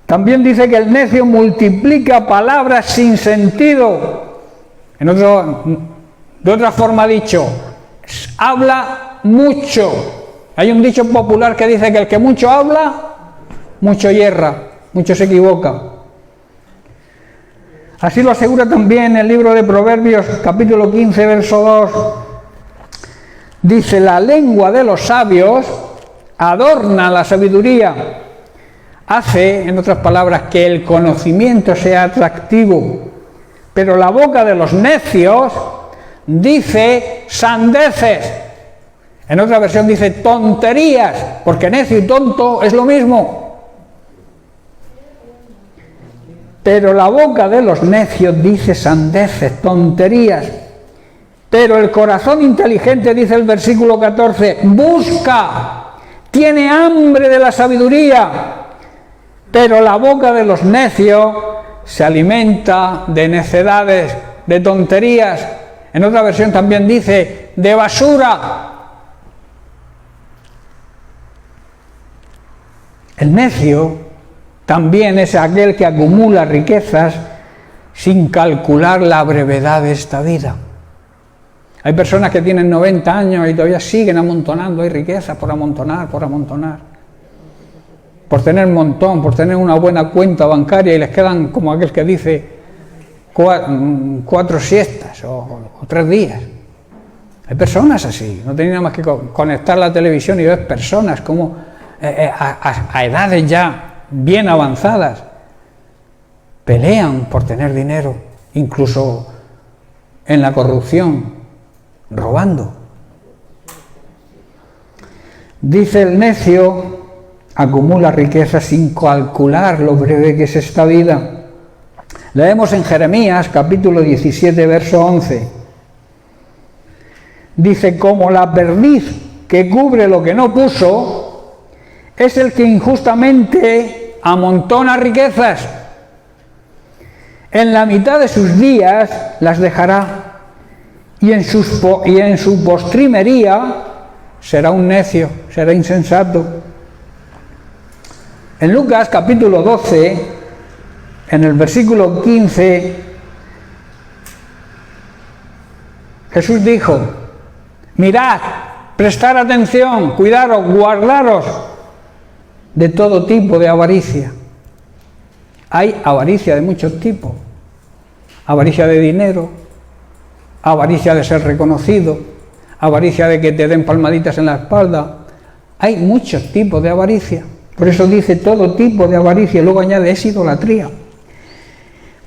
S3: También dice que el necio multiplica palabras sin sentido. De otra forma dicho, habla mucho. Hay un dicho popular que dice que el que mucho habla, mucho yerra, mucho se equivoca. Así lo asegura también el libro de Proverbios, capítulo 15, verso 2. Dice, la lengua de los sabios adorna la sabiduría. Hace, en otras palabras, que el conocimiento sea atractivo. Pero la boca de los necios dice sandeces. En otra versión dice tonterías, porque necio y tonto es lo mismo. Pero la boca de los necios dice sandeces, tonterías. Pero el corazón inteligente, dice el versículo 14, busca, tiene hambre de la sabiduría. Pero la boca de los necios se alimenta de necedades, de tonterías. En otra versión también dice de basura. El necio también es aquel que acumula riquezas sin calcular la brevedad de esta vida. Hay personas que tienen 90 años y todavía siguen amontonando, hay riquezas por amontonar, por tener un montón, por tener una buena cuenta bancaria y les quedan, como aquel que dice, 4 siestas o 3 días. Hay personas así, no tienen nada más que conectar la televisión y ver personas como a edades ya bien avanzadas pelean por tener dinero, incluso en la corrupción, robando. Dice el necio, acumula riqueza sin calcular lo breve que es esta vida. Leemos en Jeremías, capítulo 17, verso 11. Dice, como la perdiz que cubre lo que no puso, es el que injustamente amontona riquezas. En la mitad de sus días las dejará, y en su postrimería será un necio, será insensato. En Lucas capítulo 12, en el versículo 15, Jesús dijo, mirad, prestad atención, cuidaros, guardaros de todo tipo de avaricia. Hay avaricia de muchos tipos. Avaricia de dinero, avaricia de ser reconocido, avaricia de que te den palmaditas en la espalda. Hay muchos tipos de avaricia. Por eso dice todo tipo de avaricia, y luego añade, es idolatría.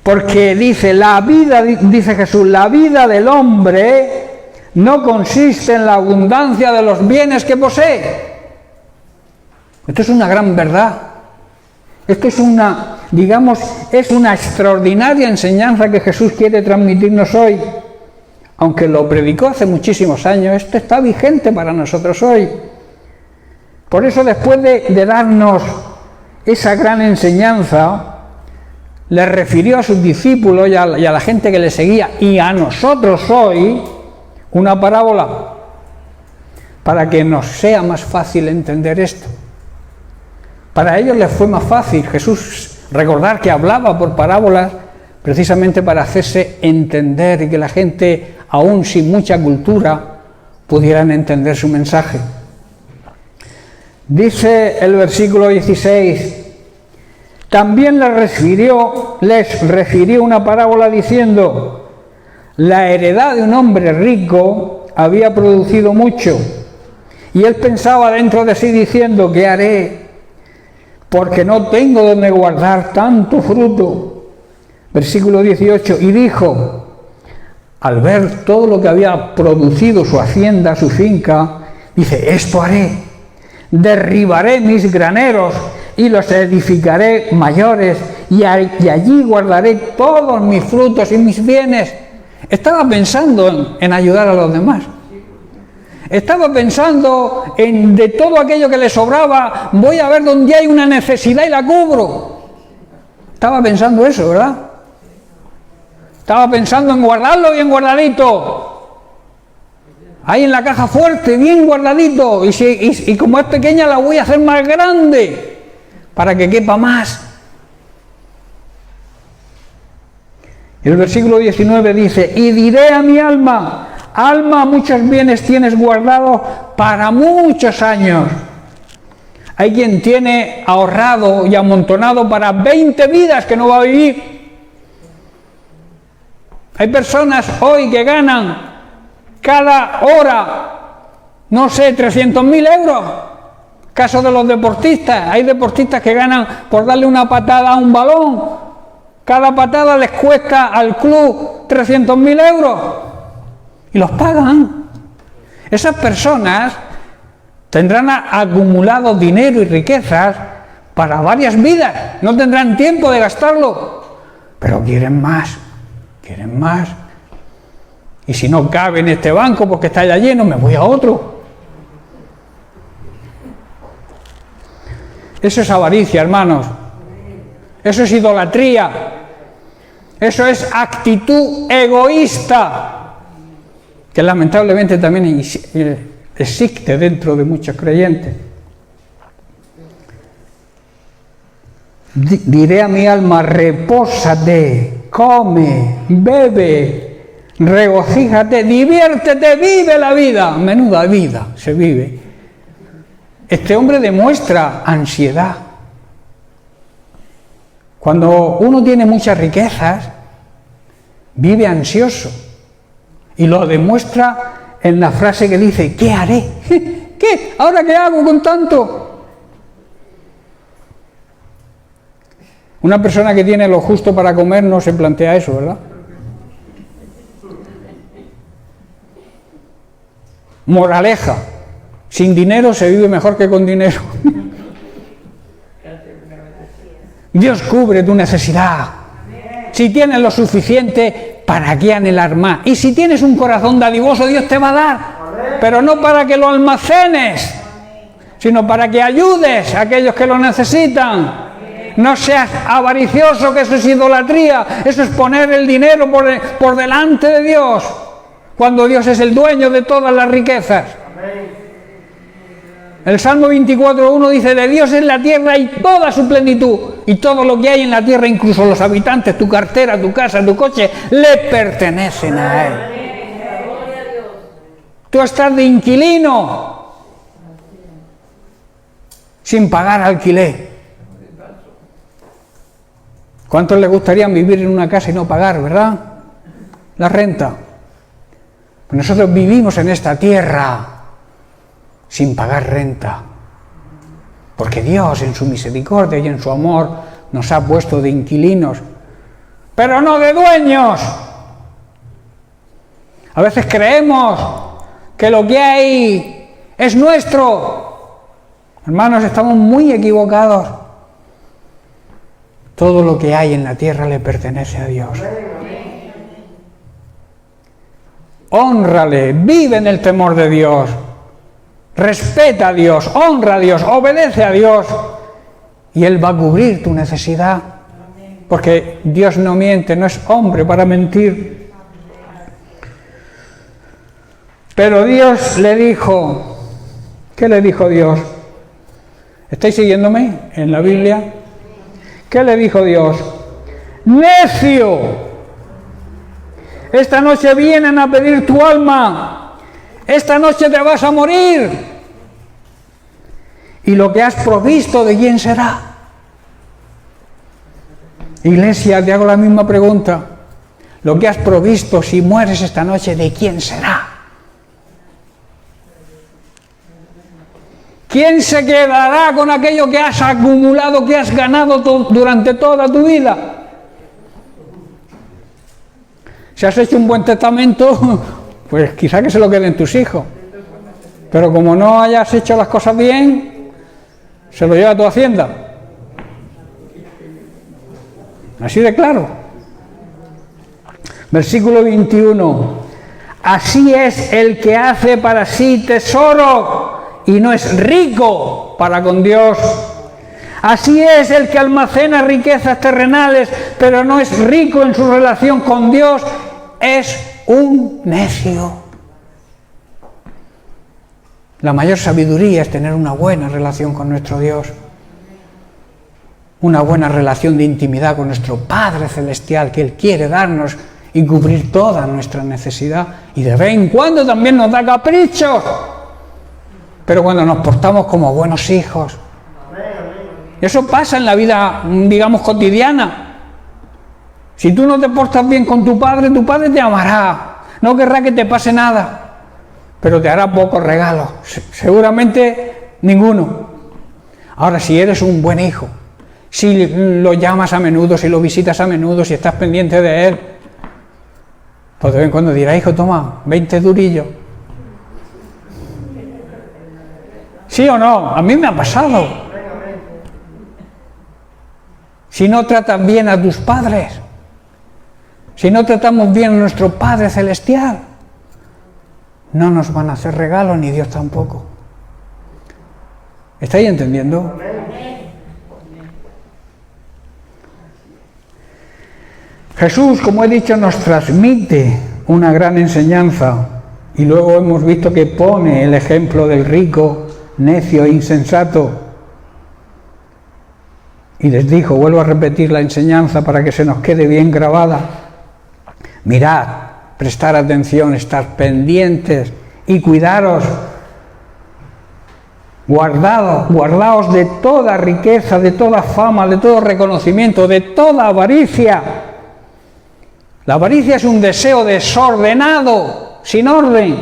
S3: Porque dice, la vida, dice Jesús, la vida del hombre no consiste en la abundancia de los bienes que posee. Esto es una gran verdad. Esto es es una extraordinaria enseñanza que Jesús quiere transmitirnos hoy. Aunque lo predicó hace muchísimos años, esto está vigente para nosotros hoy. Por eso, después de darnos esa gran enseñanza, le refirió a sus discípulos y a la gente que le seguía y a nosotros hoy una parábola para que nos sea más fácil entender esto. Para ellos les fue más fácil Jesús recordar que hablaba por parábolas precisamente para hacerse entender y que la gente, aún sin mucha cultura, pudieran entender su mensaje. Dice el versículo 16, también les refirió una parábola diciendo, la heredad de un hombre rico había producido mucho, y él pensaba dentro de sí diciendo, ¿qué haré? Porque no tengo donde guardar tanto fruto. Versículo 18, y dijo, al ver todo lo que había producido su hacienda, su finca, dice, esto haré, derribaré mis graneros y los edificaré mayores, y allí guardaré todos mis frutos y mis bienes. Estaba pensando en ayudar a los demás. Estaba pensando en de todo aquello que le sobraba, voy a ver dónde hay una necesidad y la cubro. Estaba pensando eso, ¿verdad? Estaba pensando en guardarlo bien guardadito. Ahí en la caja fuerte, bien guardadito. Y como es pequeña la voy a hacer más grande para que quepa más. Y el versículo 19 dice, y diré a mi alma, alma, muchos bienes tienes guardados para muchos años. Hay quien tiene ahorrado y amontonado para 20 vidas que no va a vivir. Hay personas hoy que ganan cada hora, no sé, 300.000 euros. Caso de los deportistas. Hay deportistas que ganan por darle una patada a un balón. Cada patada les cuesta al club 300.000 euros. Y los pagan. Esas personas tendrán acumulado dinero y riquezas para varias vidas. No tendrán tiempo de gastarlo. Pero quieren más. Quieren más. Y si no cabe en este banco porque está ya lleno, me voy a otro. Eso es avaricia, hermanos. Eso es idolatría. Eso es actitud egoísta, que lamentablemente también existe dentro de muchos creyentes. Diré a mi alma, repósate, come, bebe, regocíjate, diviértete, vive la vida. Menuda vida se vive. Este hombre demuestra ansiedad. Cuando uno tiene muchas riquezas, vive ansioso. Y lo demuestra en la frase que dice, ¿qué haré? ¿Qué? ¿Ahora qué hago con tanto? Una persona que tiene lo justo para comer no se plantea eso, ¿verdad? Moraleja, sin dinero se vive mejor que con dinero. Dios cubre tu necesidad. Si tienes lo suficiente, ¿para qué anhelar más? Y si tienes un corazón dadivoso, Dios te va a dar. Pero no para que lo almacenes, sino para que ayudes a aquellos que lo necesitan. No seas avaricioso, que eso es idolatría. Eso es poner el dinero por delante de Dios, cuando Dios es el dueño de todas las riquezas. El Salmo 24:1 dice, de Dios es la tierra y toda su plenitud, y todo lo que hay en la tierra, incluso los habitantes, tu cartera, tu casa, tu coche, le pertenecen a Él. Tú estás de inquilino, sin pagar alquiler. ¿Cuántos les gustaría vivir en una casa y no pagar, verdad? La renta. Pues nosotros vivimos en esta tierra sin pagar renta, porque Dios en su misericordia y en su amor nos ha puesto de inquilinos, pero no de dueños. A veces creemos que lo que hay es nuestro. Hermanos, estamos muy equivocados. Todo lo que hay en la tierra le pertenece a Dios. Hónrale, vive en el temor de Dios. Respeta a Dios, honra a Dios, obedece a Dios, y Él va a cubrir tu necesidad, porque Dios no miente, no es hombre para mentir. Pero Dios le dijo, ¿qué le dijo Dios? ¿Estáis siguiéndome en la Biblia? ¿Qué le dijo Dios? ¡Necio! Esta noche vienen a pedir tu alma. Esta noche te vas a morir. ¿Y lo que has provisto, de quién será? Iglesia, te hago la misma pregunta. Lo que has provisto, si mueres esta noche, ¿de quién será? ¿Quién se quedará con aquello que has acumulado, que has ganado durante toda tu vida? Si has hecho un buen testamento, pues quizá que se lo queden tus hijos. Pero como no hayas hecho las cosas bien, se lo lleva tu hacienda. Así de claro. Versículo 21. Así es el que hace para sí tesoro y no es rico para con Dios. Así es el que almacena riquezas terrenales, pero no es rico en su relación con Dios, es un necio. La mayor sabiduría es tener una buena relación con nuestro Dios, una buena relación de intimidad con nuestro Padre Celestial, que Él quiere darnos y cubrir toda nuestra necesidad, y de vez en cuando también nos da caprichos, pero cuando nos portamos como buenos hijos. Eso pasa en la vida, digamos, cotidiana. Si tú no te portas bien con tu padre te amará, no querrá que te pase nada, pero te hará pocos regalos, seguramente ninguno. Ahora, si eres un buen hijo, si lo llamas a menudo, si lo visitas a menudo, si estás pendiente de él, pues de vez en cuando dirá: hijo, toma, 20 durillos. ¿Sí o no? A mí me ha pasado. Si no tratas bien a tus padres, si no tratamos bien a nuestro Padre Celestial, no nos van a hacer regalos, ni Dios tampoco. ¿Estáis entendiendo? Jesús, como he dicho, nos transmite una gran enseñanza, y luego hemos visto que pone el ejemplo del rico, necio e insensato. Y les dijo, vuelvo a repetir la enseñanza para que se nos quede bien grabada: mirad, prestar atención, estar pendientes y cuidaros. Guardaos de toda riqueza, de toda fama, de todo reconocimiento, de toda avaricia. La avaricia es un deseo desordenado, sin orden,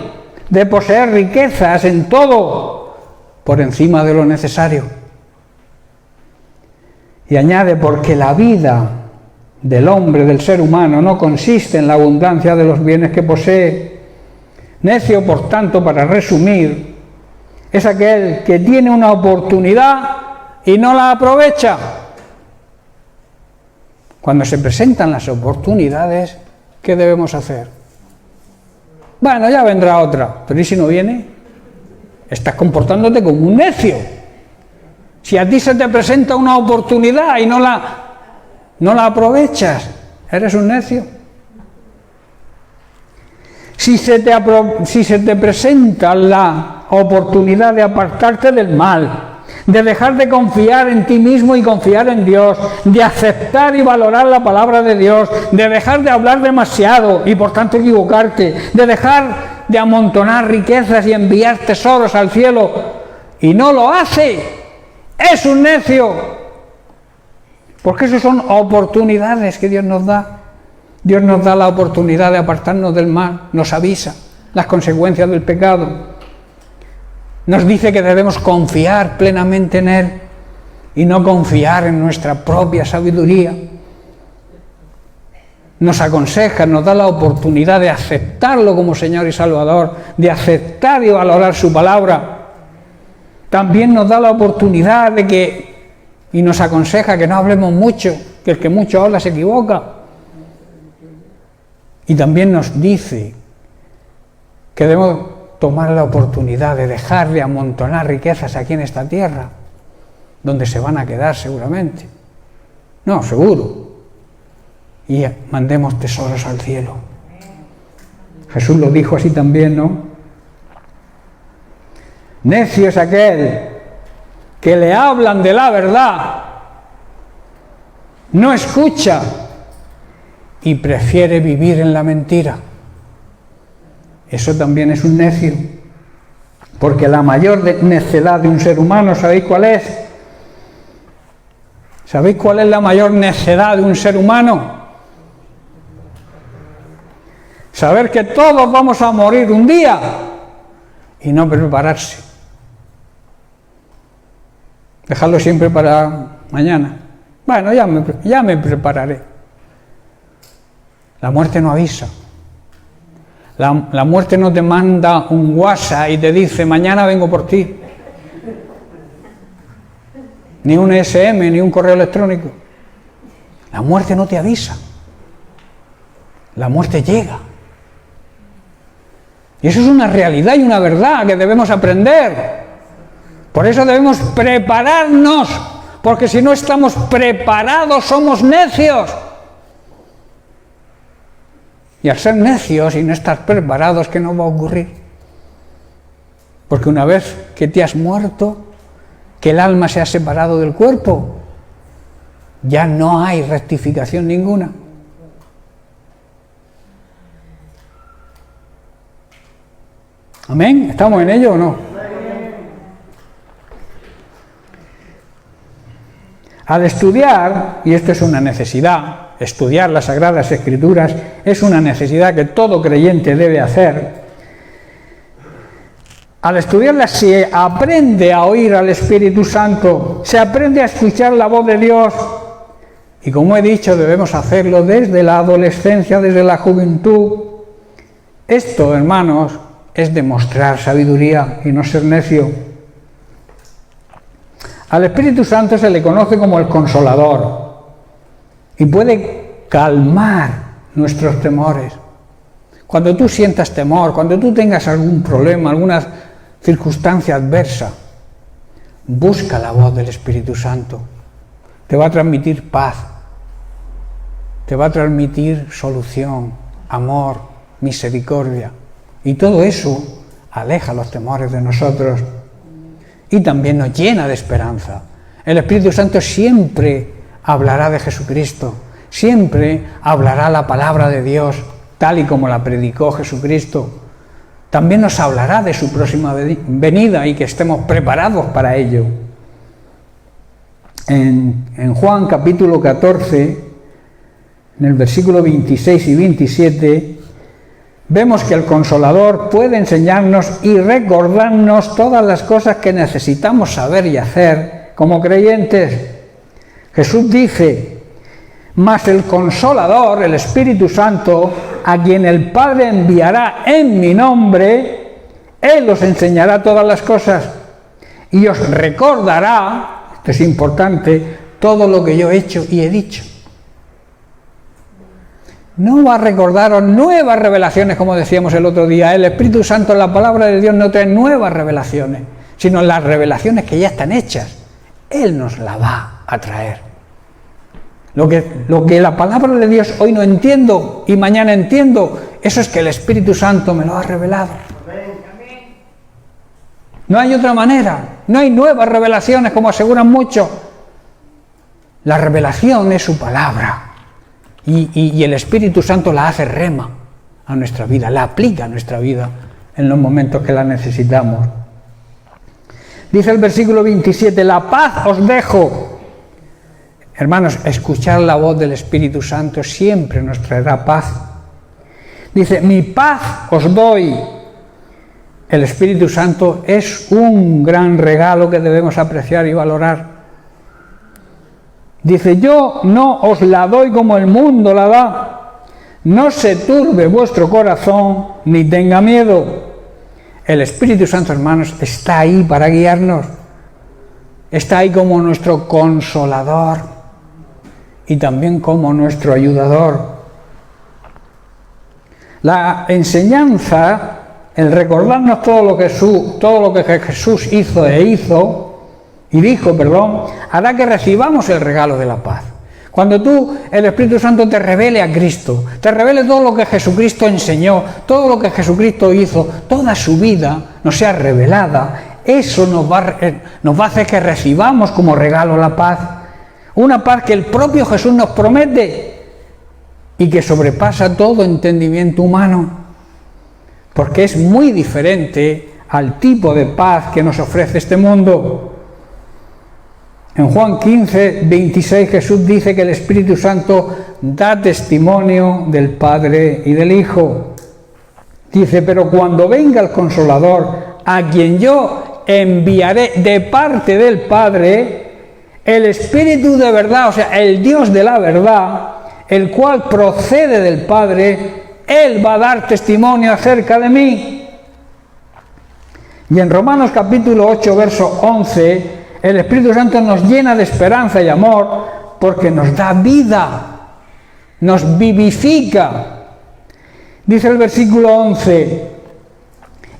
S3: de poseer riquezas en todo, por encima de lo necesario. Y añade, porque la vida del hombre, del ser humano, no consiste en la abundancia de los bienes que posee. Necio, por tanto, para resumir, es aquel que tiene una oportunidad y no la aprovecha. Cuando se presentan las oportunidades, ¿qué debemos hacer? Bueno, ya vendrá otra, pero ¿y si no viene? Estás comportándote como un necio. Si a ti se te presenta una oportunidad y no la aprovechas, eres un necio. Si se te presenta la oportunidad de apartarte del mal, de dejar de confiar en ti mismo y confiar en Dios, de aceptar y valorar la palabra de Dios, de dejar de hablar demasiado y por tanto equivocarte, de dejar de amontonar riquezas y enviar tesoros al cielo, y no lo hace, es un necio. Porque esas son oportunidades que Dios nos da. Dios nos da la oportunidad de apartarnos del mal, nos avisa las consecuencias del pecado. Nos dice que debemos confiar plenamente en Él y no confiar en nuestra propia sabiduría. Nos aconseja, nos da la oportunidad de aceptarlo como Señor y Salvador, de aceptar y valorar su palabra. También nos da la oportunidad y nos aconseja que no hablemos mucho, que el que mucho habla se equivoca. Y también nos dice que debemos tomar la oportunidad de dejar de amontonar riquezas aquí en esta tierra, donde se van a quedar seguramente. No, seguro. Y mandemos tesoros al cielo. Jesús lo dijo así también, ¿no? Necio es aquel que le hablan de la verdad, no escucha y prefiere vivir en la mentira. Eso también es un necio, porque la mayor necedad de un ser humano, ¿sabéis cuál es? ¿Sabéis cuál es la mayor necedad de un ser humano? Saber que todos vamos a morir un día y no prepararse. Dejarlo siempre para mañana. Bueno, ya me prepararé. La muerte no avisa. La muerte no te manda un WhatsApp y te dice, mañana vengo por ti. Ni un SM, ni un correo electrónico. La muerte no te avisa. La muerte llega. Y eso es una realidad y una verdad que debemos aprender. Por eso debemos prepararnos, porque si no estamos preparados somos necios. Y al ser necios y no estar preparados, ¿qué nos va a ocurrir? Porque una vez que te has muerto, que el alma se ha separado del cuerpo, ya no hay rectificación ninguna. ¿Amén? ¿Estamos en ello o no? Al estudiar, y esto es una necesidad, estudiar las Sagradas Escrituras es una necesidad que todo creyente debe hacer. Al estudiarlas se aprende a oír al Espíritu Santo, se aprende a escuchar la voz de Dios. Y como he dicho, debemos hacerlo desde la adolescencia, desde la juventud. Esto, hermanos, es demostrar sabiduría y no ser necio. Al Espíritu Santo se le conoce como el Consolador y puede calmar nuestros temores. Cuando tú sientas temor, cuando tú tengas algún problema, alguna circunstancia adversa, busca la voz del Espíritu Santo. Te va a transmitir paz, te va a transmitir solución, amor, misericordia. Y todo eso aleja los temores de nosotros y también nos llena de esperanza. El Espíritu Santo siempre hablará de Jesucristo, siempre hablará la palabra de Dios, tal y como la predicó Jesucristo. También nos hablará de su próxima venida y que estemos preparados para ello. En Juan capítulo 14, en el versículo 26 y 27, vemos que el Consolador puede enseñarnos y recordarnos todas las cosas que necesitamos saber y hacer como creyentes. Jesús dice: mas el Consolador, el Espíritu Santo, a quien el Padre enviará en mi nombre, Él os enseñará todas las cosas y os recordará, esto es importante, todo lo que yo he hecho y he dicho. No va a recordaros nuevas revelaciones, como decíamos el otro día. El Espíritu Santo, la palabra de Dios, no trae nuevas revelaciones, sino las revelaciones que ya están hechas. Él nos la va a traer. Lo que la palabra de Dios hoy no entiendo y mañana entiendo, eso es que el Espíritu Santo me lo ha revelado. No hay otra manera, no hay nuevas revelaciones como aseguran muchos. La revelación es su palabra. Y el Espíritu Santo la hace rema a nuestra vida, la aplica a nuestra vida en los momentos que la necesitamos. Dice el versículo 27, la paz os dejo. Hermanos, escuchar la voz del Espíritu Santo siempre nos traerá paz. Dice, mi paz os doy. El Espíritu Santo es un gran regalo que debemos apreciar y valorar. Dice, yo no os la doy como el mundo la da. No se turbe vuestro corazón ni tenga miedo. El Espíritu Santo, hermanos, está ahí para guiarnos. Está ahí como nuestro consolador y también como nuestro ayudador. La enseñanza, el recordarnos todo lo que Jesús hizo y dijo, hará que recibamos el regalo de la paz. Cuando el Espíritu Santo te revele a Cristo, te revele todo lo que Jesucristo enseñó, todo lo que Jesucristo hizo, toda su vida nos sea revelada, eso nos va a hacer que recibamos como regalo la paz. Una paz que el propio Jesús nos promete y que sobrepasa todo entendimiento humano, porque es muy diferente al tipo de paz que nos ofrece este mundo. En Juan 15, 26 Jesús dice que el Espíritu Santo da testimonio del Padre y del Hijo. Dice, pero cuando venga el Consolador, a quien yo enviaré de parte del Padre, el Espíritu de verdad, o sea, el Dios de la verdad, el cual procede del Padre, Él va a dar testimonio acerca de mí. Y en Romanos capítulo 8, verso 11, el Espíritu Santo nos llena de esperanza y amor porque nos da vida, nos vivifica. Dice el versículo 11,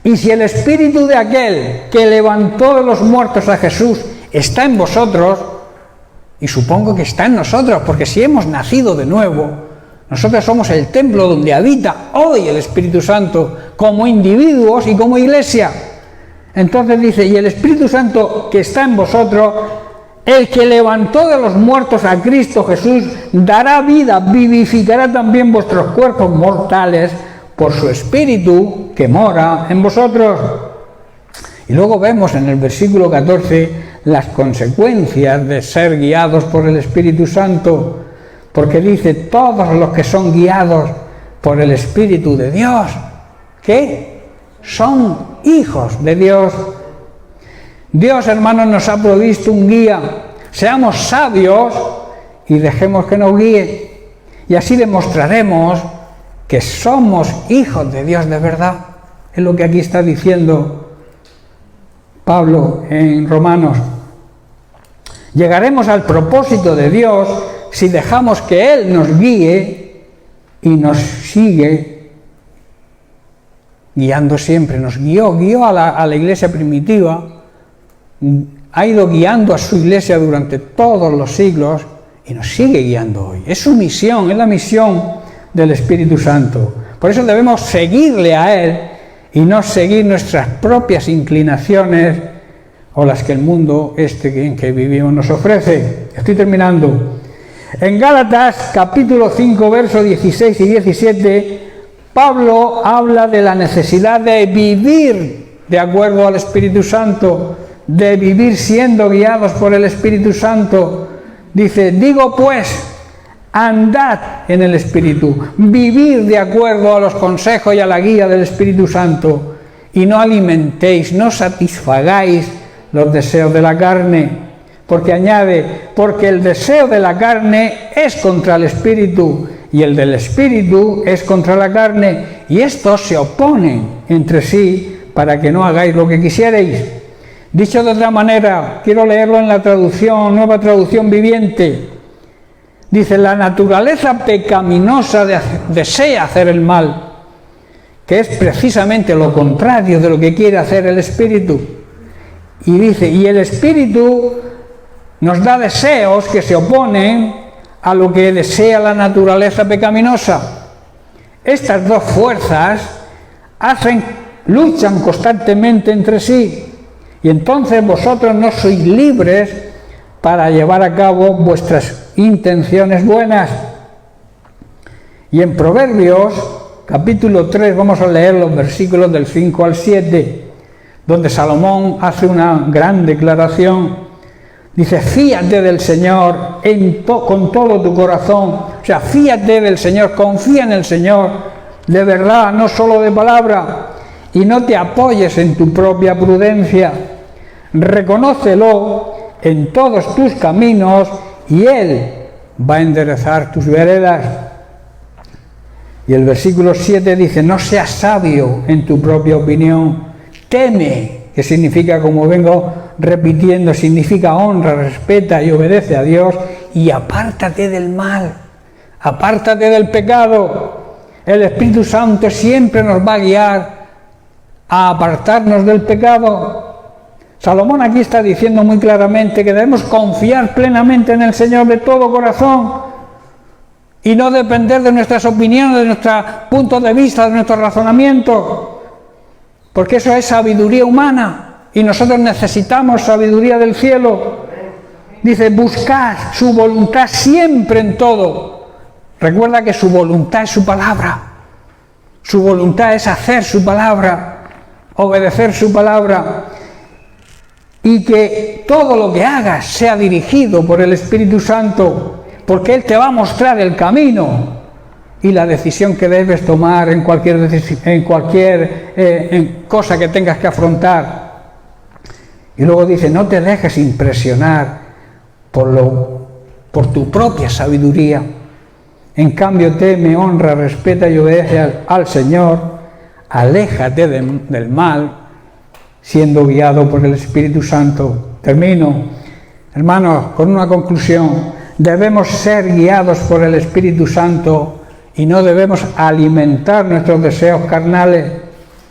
S3: y si el Espíritu de aquel que levantó de los muertos a Jesús está en vosotros, Y supongo que está en nosotros, porque si hemos nacido de nuevo, nosotros somos el templo donde habita hoy el Espíritu Santo, como individuos y como iglesia. Entonces dice, y el Espíritu Santo que está en vosotros, el que levantó de los muertos a Cristo Jesús, dará vida, vivificará también vuestros cuerpos mortales por su Espíritu que mora en vosotros. Y luego vemos en el versículo 14 las consecuencias de ser guiados por el Espíritu Santo, porque dice, todos los que son guiados por el Espíritu de Dios, ¿qué? Son hijos de Dios. Dios, hermanos, nos ha provisto un guía. Seamos sabios y dejemos que nos guíe. Y así demostraremos que somos hijos de Dios de verdad. Es lo que aquí está diciendo Pablo en Romanos. Llegaremos al propósito de Dios si dejamos que Él nos guíe y nos sigue guiando siempre. Nos guió a la iglesia primitiva, ha ido guiando a su iglesia durante todos los siglos y nos sigue guiando hoy. Es su misión, es la misión del Espíritu Santo. Por eso debemos seguirle a Él y no seguir nuestras propias inclinaciones o las que el mundo en que vivimos nos ofrece. Estoy terminando. En Gálatas capítulo 5, versos 16 y 17, Pablo habla de la necesidad de vivir de acuerdo al Espíritu Santo, de vivir siendo guiados por el Espíritu Santo. Dice, digo pues, andad en el Espíritu, vivir de acuerdo a los consejos y a la guía del Espíritu Santo, y no alimentéis, no satisfagáis los deseos de la carne, porque añade, porque el deseo de la carne es contra el Espíritu, y el del Espíritu es contra la carne, y estos se oponen entre sí para que no hagáis lo que quisierais. Dicho de otra manera, quiero leerlo en la traducción, Nueva Traducción Viviente. Dice, la naturaleza pecaminosa desea hacer el mal, que es precisamente lo contrario de lo que quiere hacer el Espíritu. Y dice, y el Espíritu nos da deseos que se oponen a lo que desea la naturaleza pecaminosa. Estas dos fuerzas luchan constantemente entre sí, y entonces vosotros no sois libres para llevar a cabo vuestras intenciones buenas. Y en Proverbios capítulo 3 vamos a leer los versículos del 5 al 7, donde Salomón hace una gran declaración. Dice, fíate del Señor con todo tu corazón. O sea, fíate del Señor, confía en el Señor, de verdad, no solo de palabra, y no te apoyes en tu propia prudencia. Reconócelo en todos tus caminos y Él va a enderezar tus veredas. Y el versículo 7 dice, no seas sabio en tu propia opinión, teme, que significa, como vengo repitiendo, significa honra, respeta y obedece a Dios, y apártate del mal, apártate del pecado. El Espíritu Santo siempre nos va a guiar a apartarnos del pecado. Salomón aquí está diciendo muy claramente que debemos confiar plenamente en el Señor de todo corazón y no depender de nuestras opiniones, de nuestros puntos de vista, de nuestro razonamiento, porque eso es sabiduría humana y nosotros necesitamos sabiduría del cielo. Dice, buscad su voluntad siempre en todo. Recuerda que su voluntad es su palabra, su voluntad es hacer su palabra, obedecer su palabra, y que todo lo que hagas sea dirigido por el Espíritu Santo, porque Él te va a mostrar el camino y la decisión que debes tomar en cualquier cosa que tengas que afrontar. Y luego dice, no te dejes impresionar por tu propia sabiduría. En cambio, teme, honra, respeta y obedece al Señor. Aléjate del mal, siendo guiado por el Espíritu Santo. Termino, hermanos, con una conclusión. Debemos ser guiados por el Espíritu Santo y no debemos alimentar nuestros deseos carnales,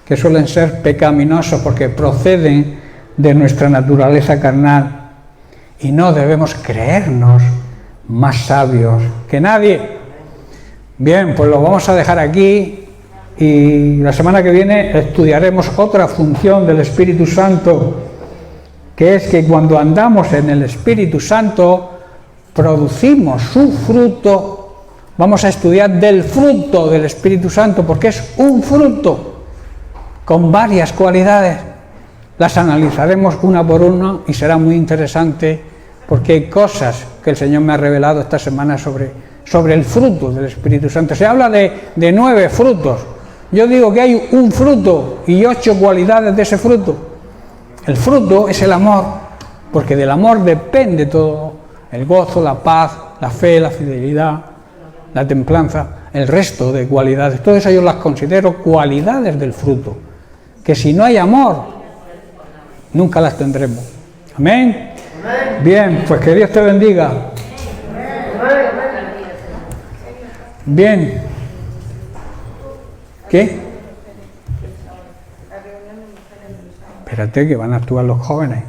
S3: que suelen ser pecaminosos porque proceden de nuestra naturaleza carnal. y no debemos creernos más sabios que nadie. Bien, pues lo vamos a dejar aquí y la semana que viene estudiaremos otra función del Espíritu Santo, que es que cuando andamos en el Espíritu Santo producimos su fruto. Vamos a estudiar del fruto del Espíritu Santo, porque es un fruto con varias cualidades. Las analizaremos una por una y será muy interesante, porque hay cosas que el Señor me ha revelado esta semana sobre el fruto del Espíritu Santo. Se habla de 9 frutos. Yo digo que hay un fruto y 8 cualidades de ese fruto. El fruto es el amor, porque del amor depende todo: el gozo, la paz, la fe, la fidelidad, la templanza, el resto de cualidades. Todas ellas yo las considero cualidades del fruto, que si no hay amor, nunca las tendremos. Amén. Bien, pues que Dios te bendiga. Bien. ¿Qué? Espérate, que van a actuar los jóvenes.